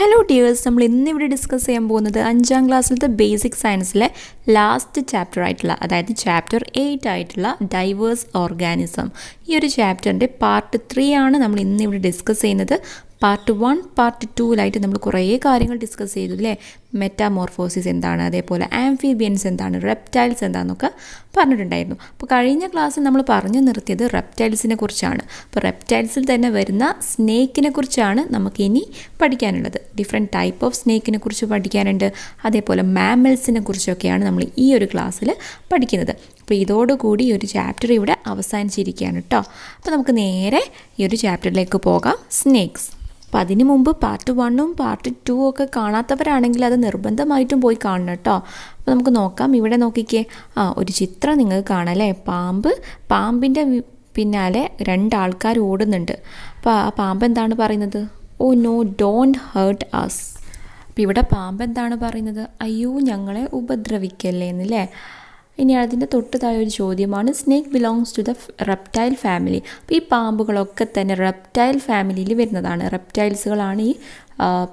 Hello dears, നമ്മൾ ഇന്നിവിടെ discuss ചെയ്യാൻ പോകുന്നത് 5ാം ക്ലാസ്സിലത്തെ ബേസിക് സയൻസിലെ ലാസ്റ്റ് ചാപ്റ്റർ ആയിട്ടുള്ള, അതായത് ചാപ്റ്റർ 8 ആയിട്ടുള്ള ഡൈവേഴ്സ് ഓർഗാനിസം. ഈ ഒരു ചാപ്റ്ററിൻ്റെ പാർട്ട് 3 ആണ് നമ്മൾ ഇന്നിവിടെ ഡിസ്കസ് ചെയ്യുന്നത്. പാർട്ട് 1, പാർട്ട് 2 നമ്മൾ കുറേ കാര്യങ്ങൾ ഡിസ്കസ് ചെയ്തു അല്ലേ. മെറ്റാമോർഫോസിസ് എന്താണ്, അതേപോലെ ആംഫീബിയൻസ് എന്താണ്, റെപ്റ്റൈൽസ് എന്താണെന്നൊക്കെ പറഞ്ഞിട്ടുണ്ടായിരുന്നു. അപ്പോൾ കഴിഞ്ഞ ക്ലാസ്സിൽ നമ്മൾ പറഞ്ഞു നിർത്തിയത് റെപ്റ്റൈൽസിനെ കുറിച്ചാണ്. അപ്പോൾ റെപ്റ്റൈൽസിൽ തന്നെ വരുന്ന സ്നേക്കിനെ കുറിച്ചാണ് നമുക്കിനി പഠിക്കാനുള്ളത്. ഡിഫറെൻറ്റ് ടൈപ്പ് ഓഫ് സ്നേക്കിനെ കുറിച്ച് പഠിക്കാനുണ്ട്. അതേപോലെ മാമൽസിനെ കുറിച്ചൊക്കെയാണ് നമ്മൾ ഈ ഒരു ക്ലാസ്സിൽ പഠിക്കുന്നത്. അപ്പോൾ ഇതോടുകൂടി ഈ ഒരു ചാപ്റ്റർ ഇവിടെ അവസാനിച്ചിരിക്കുകയാണ് കേട്ടോ. അപ്പോൾ നമുക്ക് നേരെ ഈ ഒരു ചാപ്റ്ററിലേക്ക് പോകാം, സ്നേക്സ്. അപ്പോൾ അതിന് മുമ്പ് പാർട്ട് 1ഉം പാർട്ട് 2 ഒക്കെ കാണാത്തവരാണെങ്കിൽ അത് നിർബന്ധമായിട്ടും പോയി കാണണം കേട്ടോ. അപ്പോൾ നമുക്ക് നോക്കാം. ഇവിടെ നോക്കിക്കേ, ഒരു ചിത്രം നിങ്ങൾക്ക് കാണാം അല്ലേ. പാമ്പിൻ്റെ പിന്നാലെ 2 ആൾക്കാർ ഓടുന്നുണ്ട്. അപ്പോൾ ആ പാമ്പ് എന്താണ് പറയുന്നത്? Oh no, don't hurt us. അപ്പോൾ ഇവിടെ പാമ്പ് എന്താണ് പറയുന്നത്? അയ്യോ, ഞങ്ങളെ ഉപദ്രവിക്കല്ലേ എന്നല്ലേ. ഇനി അതിൻ്റെ തൊട്ട് താഴെ ഒരു ചോദ്യമാണ്, snake belongs to the reptile family. അപ്പോൾ ഈ പാമ്പുകളൊക്കെ തന്നെ റെപ്റ്റൈൽ ഫാമിലിയിൽ വരുന്നതാണ്. റെപ്റ്റൈൽസുകളാണ് ഈ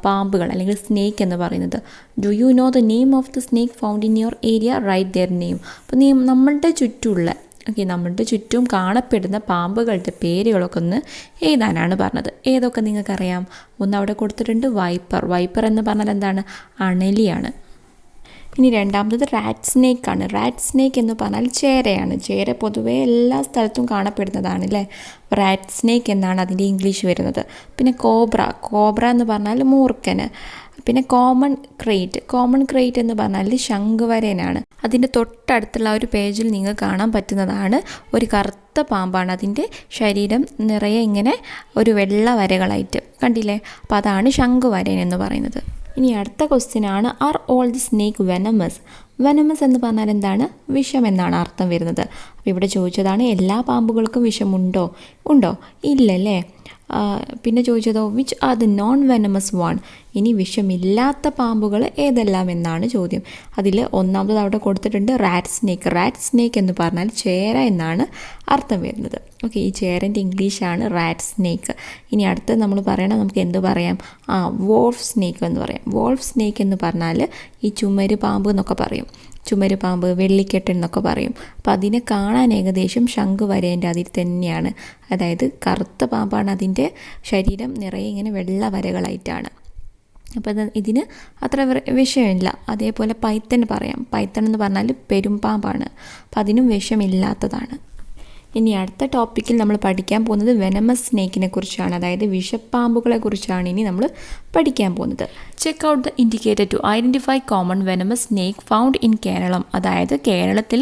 പാമ്പുകൾ അല്ലെങ്കിൽ സ്നേക്ക് എന്ന് പറയുന്നത്. Do you know the name of the snake found in your area? Write their name. അപ്പോൾ നമ്മളുടെ ചുറ്റും കാണപ്പെടുന്ന പാമ്പുകളുടെ പേരുകളൊക്കെ ഒന്ന് എഴുതാനാണ് പറഞ്ഞത്. ഏതൊക്കെ നിങ്ങൾക്കറിയാം? ഒന്ന് അവിടെ കൊടുത്തിട്ടുണ്ട്, വൈപ്പർ എന്ന് പറഞ്ഞാൽ എന്താണ്? അണലിയാണ്. ഇനി രണ്ടാമത്തത് റാറ്റ് സ്നേക്കാണ്. റാറ്റ് സ്നേക്ക് എന്ന് പറഞ്ഞാൽ ചേരയാണ്. ചേര പൊതുവേ എല്ലാ സ്ഥലത്തും കാണപ്പെടുന്നതാണ് അല്ലേ. റാറ്റ് സ്നേക്ക് എന്നാണ് അതിൻ്റെ ഇംഗ്ലീഷ് വരുന്നത്. പിന്നെ കോബ്ര എന്ന് പറഞ്ഞാൽ മൂർഖന്. പിന്നെ കോമൺ ക്രെയ്റ്റ് എന്ന് പറഞ്ഞാൽ ശംഖുവരയനാണ്. അതിൻ്റെ തൊട്ടടുത്തുള്ള ഒരു പേജിൽ നിങ്ങൾക്ക് കാണാൻ പറ്റുന്നതാണ് ഒരു കറുത്ത പാമ്പാണ്. അതിൻ്റെ ശരീരം നിറയെ ഇങ്ങനെ ഒരു വെള്ള വരകളായിട്ട് കണ്ടില്ലേ. അപ്പോൾ അതാണ് ശംഖുവരയൻ എന്ന് പറയുന്നത്. ഇനി അടുത്ത ക്വസ്റ്റ്യനാണ്, are all the snake venomous? Venomous എന്ന് പറഞ്ഞാൽ എന്താണ്? വിഷം എന്നാണ് അർത്ഥം വരുന്നത്. അപ്പോൾ ഇവിടെ ചോദിച്ചതാണ്, എല്ലാ പാമ്പുകൾക്കും വിഷമുണ്ടോ? ഇല്ലല്ലേ. പിന്നെ ചോദിച്ചതോ, which are the non venomous one? ഇനി വിഷമില്ലാത്ത പാമ്പുകൾ ഏതെല്ലാം എന്നാണ് ചോദ്യം. അതിൽ ഒന്നാമത് അവിടെ കൊടുത്തിട്ടുണ്ട് റാറ്റ് സ്നേക്ക് എന്ന് പറഞ്ഞാൽ ചേര എന്നാണ് അർത്ഥം വരുന്നത്. ഓക്കെ, ഈ ചേരൻ്റെ ഇംഗ്ലീഷാണ് റാറ്റ് സ്നേക്ക്. ഇനി അടുത്ത് നമ്മൾ പറയണം, നമുക്ക് എന്ത് പറയാം? വോൾഫ് സ്നേക്ക് എന്ന് പറയാം. വോൾഫ് സ്നേക്ക് എന്ന് പറഞ്ഞാൽ ഈ ചുമര് പാമ്പ് എന്നൊക്കെ പറയും. ചുമര് പാമ്പ്, വെള്ളിക്കെട്ട് എന്നൊക്കെ പറയും. അപ്പം അതിനെ കാണാൻ ഏകദേശം ശംഖുവരേൻ്റെ അതിൽ തന്നെയാണ്. അതായത് കറുത്ത പാമ്പാണ്, അതിൻ്റെ ശരീരം നിറയെ ഇങ്ങനെ വെള്ള വരകളായിട്ടാണ്. അപ്പോൾ ഇതിന് അത്ര വിഷമില്ല. അതേപോലെ പൈത്തൺ പറയാം. പൈത്തൺ എന്ന് പറഞ്ഞാൽ പെരുമ്പാമ്പാണ്. അപ്പോൾ അതിനും വിഷമില്ലാത്തതാണ്. ഇനി അടുത്ത ടോപ്പിക്കിൽ നമ്മൾ പഠിക്കാൻ പോകുന്നത് വെനമസ് സ്നേക്കിനെ കുറിച്ചാണ്. അതായത് വിഷപ്പാമ്പുകളെ കുറിച്ചാണ് ഇനി നമ്മൾ പഠിക്കാൻ പോകുന്നത്. Check out the indicator to identify common venomous snake found in Kerala. അതായത് കേരളത്തിൽ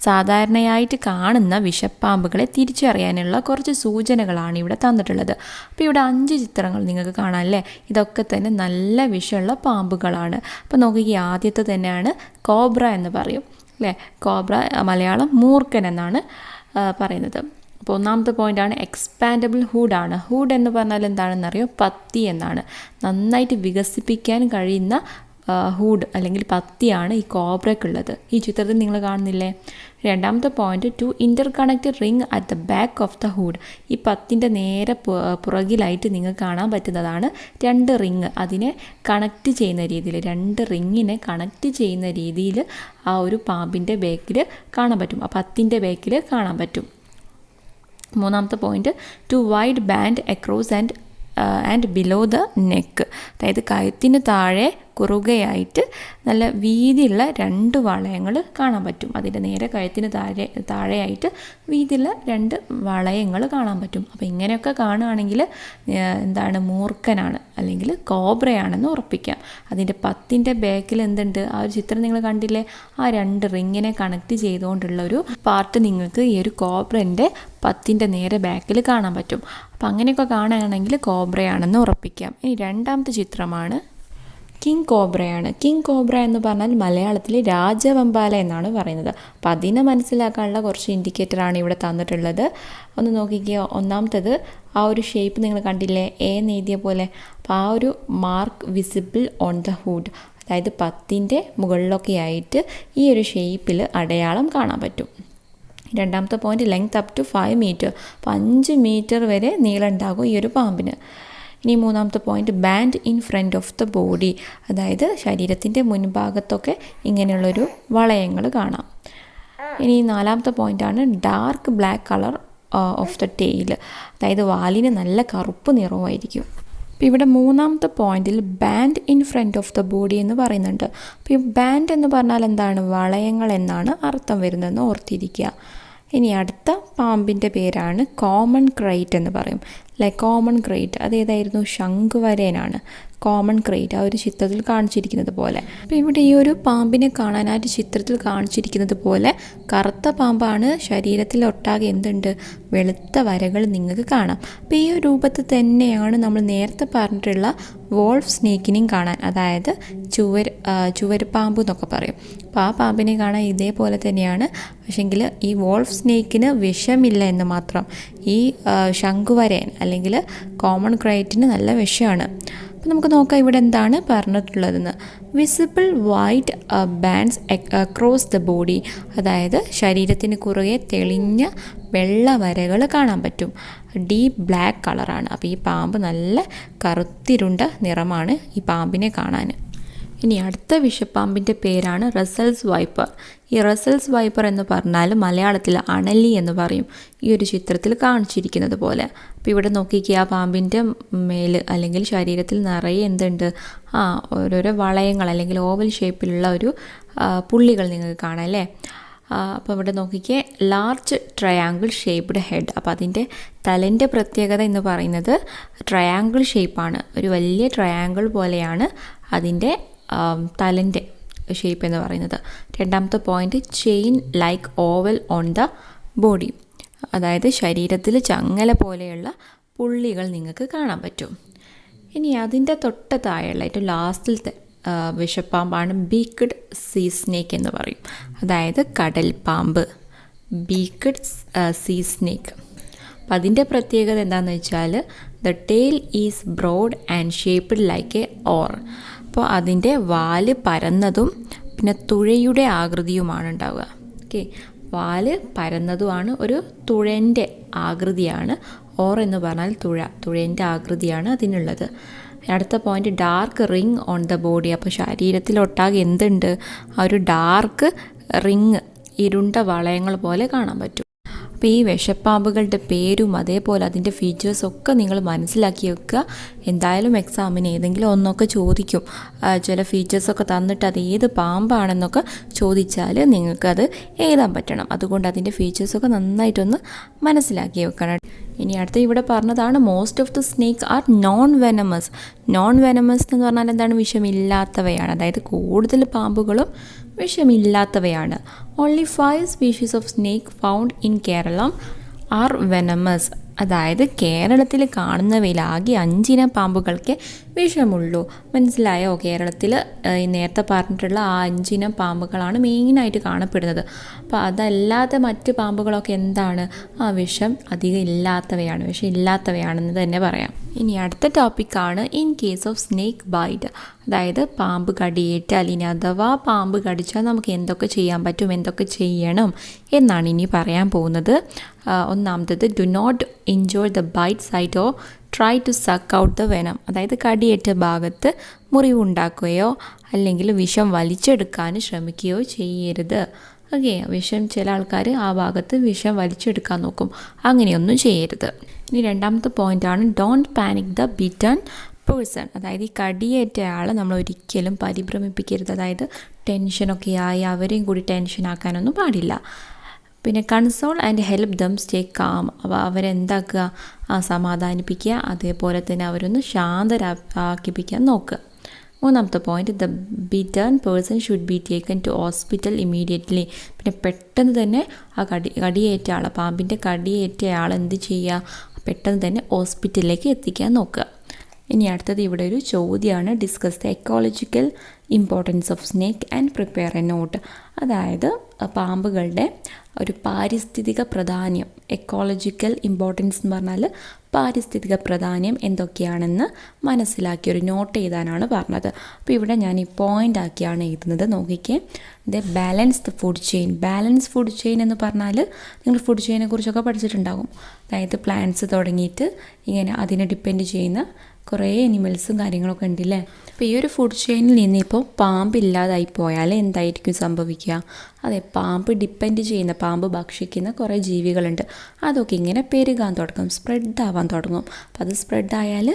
സാധാരണയായിട്ട് കാണുന്ന വിഷപ്പാമ്പുകളെ തിരിച്ചറിയാനുള്ള കുറച്ച് സൂചനകളാണ് ഇവിടെ തന്നിട്ടുള്ളത്. അപ്പോൾ ഇവിടെ 5 ചിത്രങ്ങൾ നിങ്ങൾക്ക് കാണാം അല്ലേ. ഇതൊക്കെ തന്നെ നല്ല വിഷമുള്ള പാമ്പുകളാണ്. അപ്പോൾ നോക്കിക്കുക, ആദ്യത്തെ തന്നെയാണ് കോബ്ര എന്ന് പറയും അല്ലേ. കോബ്ര മലയാളം മൂർഖൻ എന്നാണ് പറയുന്നത്. അപ്പോൾ ഒന്നാമത്തെ പോയിൻ്റാണ് എക്സ്പാൻഡബിൾ ഹൂഡാണ്. ഹൂഡ് എന്ന് പറഞ്ഞാൽ എന്താണെന്നറിയോ? പത്തി എന്നാണ്. നന്നായിട്ട് വികസിപ്പിക്കാൻ കഴിയുന്ന ഹൂഡ് അല്ലെങ്കിൽ പത്തിയാണ് ഈ കോബ്രയ്ക്കുള്ളത്. ഈ ചിത്രത്തിൽ നിങ്ങൾ കാണുന്നില്ലേ. രണ്ടാമത്തെ point, two interconnected ring at the back of the hood. ഈ പത്തിൻ്റെ നേരെ പുറകിലായിട്ട് നിങ്ങൾക്ക് കാണാൻ പറ്റുന്നതാണ് 2 റിങ്. അതിനെ കണക്റ്റ് ചെയ്യുന്ന രീതിയിൽ, 2 റിങ്ങിനെ കണക്റ്റ് ചെയ്യുന്ന രീതിയിൽ ആ ഒരു പാമ്പിൻ്റെ ബാക്കിൽ കാണാൻ പറ്റും. ആ പത്തിൻ്റെ ബാക്കിൽ കാണാൻ പറ്റും. മൂന്നാമത്തെ point, two wide band across and below the neck. അതായത് കഴുത്തിന് താഴെ കുറുകയായിട്ട് നല്ല വീതിയുള്ള 2 വളയങ്ങൾ കാണാൻ പറ്റും. അതിൻ്റെ നേരെ കഴുത്തിന് താഴെയായിട്ട് വീതിയുള്ള 2 വളയങ്ങൾ കാണാൻ പറ്റും. അപ്പോൾ ഇങ്ങനെയൊക്കെ കാണുകയാണെങ്കിൽ എന്താണ്? മൂർഖനാണ് അല്ലെങ്കിൽ കോബ്രയാണെന്ന് ഉറപ്പിക്കാം. അതിൻ്റെ പത്തിൻ്റെ ബാക്കിൽ എന്തുണ്ട്? ആ ഒരു ചിത്രം നിങ്ങൾ കണ്ടില്ലേ. ആ 2 റിങ്ങിനെ കണക്ട് ചെയ്തുകൊണ്ടുള്ള ഒരു പാർട്ട് നിങ്ങൾക്ക് ഈ ഒരു കോബ്രൻ്റെ പത്തിൻ്റെ നേരെ ബാക്കിൽ കാണാൻ പറ്റും. അപ്പോൾ അങ്ങനെയൊക്കെ കാണുകയാണെങ്കിൽ കോബ്രയാണെന്ന് ഉറപ്പിക്കാം. ഇനി രണ്ടാമത്തെ ചിത്രമാണ് കിങ് കോബ്രയാണ്. കിങ് കോബ്ര എന്ന് പറഞ്ഞാൽ മലയാളത്തിൽ രാജവെമ്പാല എന്നാണ് പറയുന്നത്. അപ്പോൾ അതിനെ മനസ്സിലാക്കാനുള്ള കുറച്ച് ഇൻഡിക്കേറ്ററാണ് ഇവിടെ തന്നിട്ടുള്ളത്. ഒന്ന് നോക്കിക്കുക. ഒന്നാമത്തേത്, ആ ഒരു ഷേപ്പ് നിങ്ങൾ കണ്ടില്ലേ, എഴുതിയ പോലെ. അപ്പോൾ ആ ഒരു mark visible on the hood. അതായത് പത്തിൻ്റെ മുകളിലൊക്കെ ആയിട്ട് ഈ ഒരു ഷേപ്പിൽ അടയാളം കാണാൻ പറ്റും. രണ്ടാമത്തെ point, length up to 5 metre. അപ്പോൾ 5 മീറ്റർ വരെ നീളം ഉണ്ടാകും ഈ ഒരു പാമ്പിന്. ഇനി മൂന്നാമത്തെ point band in front of the body, അതായത് ശരീരത്തിൻ്റെ മുൻഭാഗത്തൊക്കെ ഇങ്ങനെയുള്ളൊരു വളയങ്ങൾ കാണാം. ഇനി നാലാമത്തെ പോയിൻ്റാണ് dark black colour of the tail, അതായത് വാലിന് നല്ല കറുപ്പ് നിറമായിരിക്കും. അപ്പോൾ ഇവിടെ മൂന്നാമത്തെ പോയിന്റിൽ band in front of the body എന്ന് പറയുന്നുണ്ട്. അപ്പോൾ ഈ ബാൻഡ് എന്ന് പറഞ്ഞാൽ എന്താണ്? വളയങ്ങൾ എന്നാണ് അർത്ഥം വരുന്നതെന്ന് ഓർത്തിരിക്കുക. ഇനി അടുത്ത പാമ്പിൻ്റെ പേരാണ് കോമൺ ക്രൈറ്റ് എന്ന് പറയും. കോമൺ ക്രൈറ്റ് അതേതായിരുന്നു? ശംഖുവരേനാണ് കോമൺ ക്രൈറ്റ് ആ ഒരു ചിത്രത്തിൽ കാണിച്ചിരിക്കുന്നത് പോലെ. അപ്പോൾ ഇവിടെ ഈ ഒരു പാമ്പിനെ കാണാനായിട്ട് ചിത്രത്തിൽ കാണിച്ചിരിക്കുന്നത് പോലെ കറുത്ത പാമ്പാണ്, ശരീരത്തിലൊട്ടാകെ എന്തുണ്ട്? വെളുത്ത വരകൾ നിങ്ങൾക്ക് കാണാം. അപ്പോൾ ഈ ഒരു രൂപത്തിൽ തന്നെയാണ് നമ്മൾ നേരത്തെ പറഞ്ഞിട്ടുള്ള വോൾഫ് സ്നേക്കിനെയും കാണാൻ, അതായത് ചുവരുപാമ്പ് എന്നൊക്കെ പറയും. അപ്പോൾ ആ പാമ്പിനെ കാണാൻ ഇതേപോലെ തന്നെയാണ്. പക്ഷേങ്കിൽ ഈ വോൾഫ് സ്നേക്കിന് വിഷമില്ല എന്ന് മാത്രം. ഈ ശംഖുവരയൻ അല്ലെങ്കിൽ കോമൺ ക്രൈറ്റിന് നല്ല വിഷമാണ്. അപ്പോൾ നമുക്ക് നോക്കാം ഇവിടെ എന്താണ് പറഞ്ഞിട്ടുള്ളതെന്ന്. Visible white bands across the body, അതായത് ശരീരത്തിന് കുറുകെ തെളിഞ്ഞ വെള്ള വരകൾ കാണാൻ പറ്റും. ഡീപ്പ് ബ്ലാക്ക് കളറാണ്. അപ്പോൾ ഈ പാമ്പ് നല്ല കറുത്തിരുണ്ട നിറമാണ് ഈ പാമ്പിനെ കാണാൻ. ഇനി അടുത്ത വിഷപ്പാമ്പിൻ്റെ പേരാണ് റസൽസ് വൈപ്പർ. ഈ റസൽസ് വൈപ്പർ എന്ന് പറഞ്ഞാൽ മലയാളത്തിൽ അണലി എന്ന് പറയും, ഈ ഒരു ചിത്രത്തിൽ കാണിച്ചിരിക്കുന്നത് പോലെ. അപ്പോൾ ഇവിടെ നോക്കിക്കുക, ആ പാമ്പിൻ്റെ മേൽ അല്ലെങ്കിൽ ശരീരത്തിൽ നിറയെ എന്തുണ്ട്? ഓരോരോ വളയങ്ങൾ അല്ലെങ്കിൽ ഓവൽ ഷേപ്പിലുള്ള ഒരു പുള്ളികൾ നിങ്ങൾക്ക് കാണാം അല്ലേ? അപ്പോൾ ഇവിടെ നോക്കിക്കേ, ലാർജ് ട്രയാങ്കിൾ ഷേപ്പ്ഡ് ഹെഡ്. അപ്പോൾ അതിൻ്റെ തലൻ്റെ പ്രത്യേകത എന്ന് പറയുന്നത് ട്രയാങ്കിൾ ഷേപ്പാണ്. ഒരു വലിയ ട്രയാങ്കിൾ പോലെയാണ് അതിൻ്റെ തലൻ്റെ ഷേപ്പ് എന്ന് പറയുന്നത്. രണ്ടാമത്തെ point, chain like oval on the body, അതായത് ശരീരത്തിൽ ചങ്ങല പോലെയുള്ള പുള്ളികൾ നിങ്ങൾക്ക് കാണാൻ പറ്റും. ഇനി അതിൻ്റെ തൊട്ട താഴെയുള്ള ഏറ്റവും ലാസ്റ്റിലത്തെ വിഷപ്പാമ്പാണ് ബീക്ക്ഡ് സീ സ്നേക്ക് എന്ന് പറയും, അതായത് കടൽ പാമ്പ്. Beaked sea snake. അപ്പം അതിൻ്റെ പ്രത്യേകത എന്താണെന്ന് വെച്ചാൽ the tail is broad and shaped like a oar. അപ്പോൾ അതിൻ്റെ വാല് പരന്നതും പിന്നെ തുഴയുടെ ആകൃതിയുമാണ് ഉണ്ടാവുക. ഓക്കെ, വാല് പരന്നതുമാണ്, ഒരു തുഴൻ്റെ ആകൃതിയാണ്. ഓർ എന്ന് പറഞ്ഞാൽ തുഴൻ്റെ ആകൃതിയാണ് അതിനുള്ളത്. അടുത്ത point, dark ring on the body. അപ്പോൾ ശരീരത്തിലൊട്ടാകെ എന്തുണ്ട്? ആ ഒരു ഡാർക്ക് റിങ്, ഇരുണ്ട വളയങ്ങൾ പോലെ കാണാൻ പറ്റും. അപ്പോൾ ഈ വിഷപ്പാമ്പുകളുടെ പേരും അതേപോലെ അതിൻ്റെ ഫീച്ചേഴ്സൊക്കെ നിങ്ങൾ മനസ്സിലാക്കി വെക്കുക. എന്തായാലും എക്സാമിന് ഏതെങ്കിലും ഒന്നൊക്കെ ചോദിക്കും. ചില ഫീച്ചേഴ്സൊക്കെ തന്നിട്ട് അത് ഏത് പാമ്പാണെന്നൊക്കെ ചോദിച്ചാൽ നിങ്ങൾക്കത് എഴുതാൻ പറ്റണം. അതുകൊണ്ട് അതിൻ്റെ ഫീച്ചേഴ്സൊക്കെ നന്നായിട്ടൊന്ന് മനസ്സിലാക്കി വെക്കണം. ഇനി അടുത്ത ഇവിടെ പറഞ്ഞതാണ് most of the snake are non venomous. Non venomous എന്ന് പറഞ്ഞാൽ എന്താണ്? വിഷമില്ലാത്തവയാണ്. അതായത് കൂടുതൽ പാമ്പുകളും വിഷമില്ലാത്തവയാണ്. Only 5 species of snake found in Keralam are venomous. അതായത് കേരളത്തിൽ കാണുന്നവയിൽ ആകെ 5 ഇനം പാമ്പുകൾക്ക് വിഷമുള്ളൂ. മനസ്സിലായോ? കേരളത്തിൽ നേരത്തെ പറഞ്ഞിട്ടുള്ള ആ 5 ഇനം പാമ്പുകളാണ് മെയിനായിട്ട് കാണപ്പെടുന്നത്. അപ്പോൾ അതല്ലാതെ മറ്റ് പാമ്പുകളൊക്കെ എന്താണ്? വിഷം അധികം ഇല്ലാത്തവയാണ്, വിഷം ഇല്ലാത്തവയാണെന്ന് തന്നെ പറയാം. ഇനി അടുത്ത ടോപ്പിക്കാണ് in case of snake bite, അതായത് പാമ്പ് കടിയേറ്റാൽ, ഇനി അഥവാ പാമ്പ് കടിച്ചാൽ നമുക്ക് എന്തൊക്കെ ചെയ്യാൻ പറ്റും, എന്തൊക്കെ ചെയ്യണം എന്നാണ് ഇനി പറയാൻ പോകുന്നത്. ഒന്നാമത്തത്, do not enjoy the bite site or try to suck out the venom. അതായത് കടിയേറ്റ ഭാഗത്ത് മുറിവുണ്ടാക്കുകയോ അല്ലെങ്കിൽ വിഷം വലിച്ചെടുക്കാൻ ശ്രമിക്കുകയോ ചെയ്യരുത്. ഓക്കെ, വിഷം ചില ആൾക്കാർ ആ ഭാഗത്ത് വിഷം വലിച്ചെടുക്കാൻ നോക്കും, അങ്ങനെയൊന്നും ചെയ്യരുത്. ഇനി രണ്ടാമത്തെ പോയിൻ്റാണ് don't panic the bitten person. അതായത് ഈ കടിയേറ്റ ആളെ നമ്മൾ ഒരിക്കലും പരിഭ്രമിപ്പിക്കരുത്. അതായത് ടെൻഷനൊക്കെ ആയി അവരെയും കൂടി ടെൻഷനാക്കാനൊന്നും പാടില്ല. പിന്നെ console and help them stay calm. അപ്പോൾ അവരെന്താക്കുക? സമാധാനിപ്പിക്കുക, അതേപോലെ തന്നെ അവരൊന്ന് ശാന്തരാക്കിപ്പിക്കാൻ നോക്കുക. മൂന്നാമത്തെ point, the bitten person should be taken to hospital immediately. പിന്നെ പെട്ടെന്ന് തന്നെ ആ കടിയേറ്റ ആൾ, പാമ്പിൻ്റെ കടിയേറ്റ ആൾ എന്ത് ചെയ്യുക? പെട്ടെന്ന് തന്നെ ഹോസ്പിറ്റലിലേക്ക് എത്തിക്കാൻ നോക്കുക. ഇനി അടുത്തത് ഇവിടെ ഒരു ചോദ്യമാണ്, discuss the ecological importance of snake and prepare a note. അതായത് പാമ്പുകളുടെ ഒരു പാരിസ്ഥിതിക പ്രാധാന്യം, എക്കോളജിക്കൽ ഇമ്പോർട്ടൻസ് എന്ന് പറഞ്ഞാൽ പാരിസ്ഥിതിക പ്രാധാന്യം എന്തൊക്കെയാണെന്ന് മനസ്സിലാക്കി ഒരു നോട്ട് എഴുതാനാണ് പറഞ്ഞത്. അപ്പോൾ ഇവിടെ ഞാൻ ഈ പോയിൻ്റ് ആക്കിയാണ് എഴുതുന്നത്. നോക്കിക്കേ, the balance the food chain. Balance food chain എന്ന് പറഞ്ഞാൽ നിങ്ങൾ ഫുഡ് ചെയിനെ കുറിച്ചൊക്കെ പഠിച്ചിട്ടുണ്ടാകും. അതായത് പ്ലാന്റ്സ് തുടങ്ങിയിട്ട് ഇങ്ങനെ അതിനെ ഡിപ്പെൻഡ് ചെയ്യുന്ന കുറേ അനിമൽസും കാര്യങ്ങളൊക്കെ ഉണ്ടല്ലേ. അപ്പോൾ ഈ ഒരു ഫുഡ് ചെയിനിൽ നിന്ന് ഇപ്പോൾ പാമ്പില്ലാതായി പോയാൽ എന്തായിരിക്കും സംഭവിക്കുക? അതെ, പാമ്പ് ഡിപ്പെൻഡ് ചെയ്യുന്ന, പാമ്പ് ഭക്ഷിക്കുന്ന കുറേ ജീവികളുണ്ട്. അതൊക്കെ ഇങ്ങനെ പെരുകാൻ തുടങ്ങും, സ്പ്രെഡ് ആവാൻ തുടങ്ങും. അപ്പോൾ അത് സ്പ്രെഡ് ആയാൽ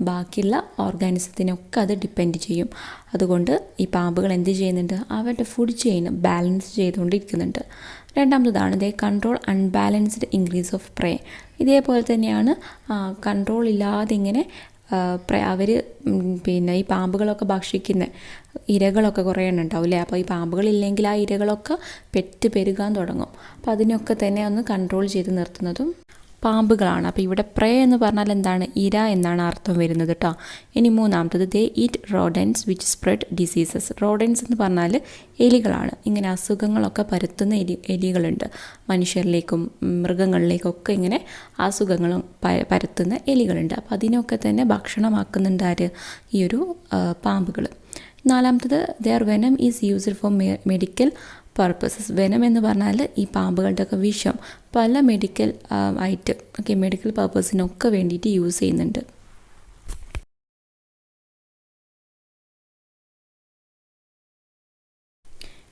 ബാക്കിയുള്ള ഓർഗാനിസത്തിനൊക്കെ അത് ഡിപ്പെൻഡ് ചെയ്യും. അതുകൊണ്ട് ഈ പാമ്പുകൾ എന്ത് ചെയ്യുന്നുണ്ട്? അവരുടെ ഫുഡ് ചെയിൻ ബാലൻസ് ചെയ്തുകൊണ്ടിരിക്കുന്നുണ്ട്. രണ്ടാമതാണ് they control unbalanced increase of prey. ഇതേപോലെ തന്നെയാണ് കൺട്രോൾ ഇല്ലാതെ ഇങ്ങനെ അവർ പിന്നെ ഈ പാമ്പുകളൊക്കെ ഭക്ഷിക്കുന്ന ഇരകളൊക്കെ കുറേ എണ്ണം ഉണ്ടാവും അല്ലേ. അപ്പോൾ ഈ പാമ്പുകളില്ലെങ്കിൽ ആ ഇരകളൊക്കെ പെരുകാൻ തുടങ്ങും. അപ്പോൾ അതിനൊക്കെ തന്നെ ഒന്ന് കൺട്രോൾ ചെയ്ത് നിർത്തുന്നതും പാമ്പുകളാണ്. അപ്പോൾ ഇവിടെ പ്രേ എന്ന് പറഞ്ഞാൽ എന്താണ്? ഇര എന്നാണ് അർത്ഥം വരുന്നത് കേട്ടോ. ഇനി മൂന്നാമത്തത് they eat rodents which spread diseases. Rodents എന്ന് പറഞ്ഞാൽ എലികളാണ്. ഇങ്ങനെ അസുഖങ്ങളൊക്കെ പരത്തുന്ന എലികളുണ്ട്. മനുഷ്യരിലേക്കും മൃഗങ്ങളിലേക്കും ഒക്കെ ഇങ്ങനെ അസുഖങ്ങളും പരത്തുന്ന എലികളുണ്ട്. അപ്പോൾ അതിനൊക്കെ തന്നെ ഭക്ഷണമാക്കുന്നുണ്ട് ആര്? ഈ ഒരു പാമ്പുകൾ. നാലാമത്തത് their venom is used for medical purposes. Venom എന്ന് പറഞ്ഞാൽ ഈ പാമ്പുകളുടെയൊക്കെ വിഷം പല മെഡിക്കൽ മെഡിക്കൽ പർപ്പസിനൊക്കെ വേണ്ടിയിട്ട് യൂസ് ചെയ്യുന്നുണ്ട്.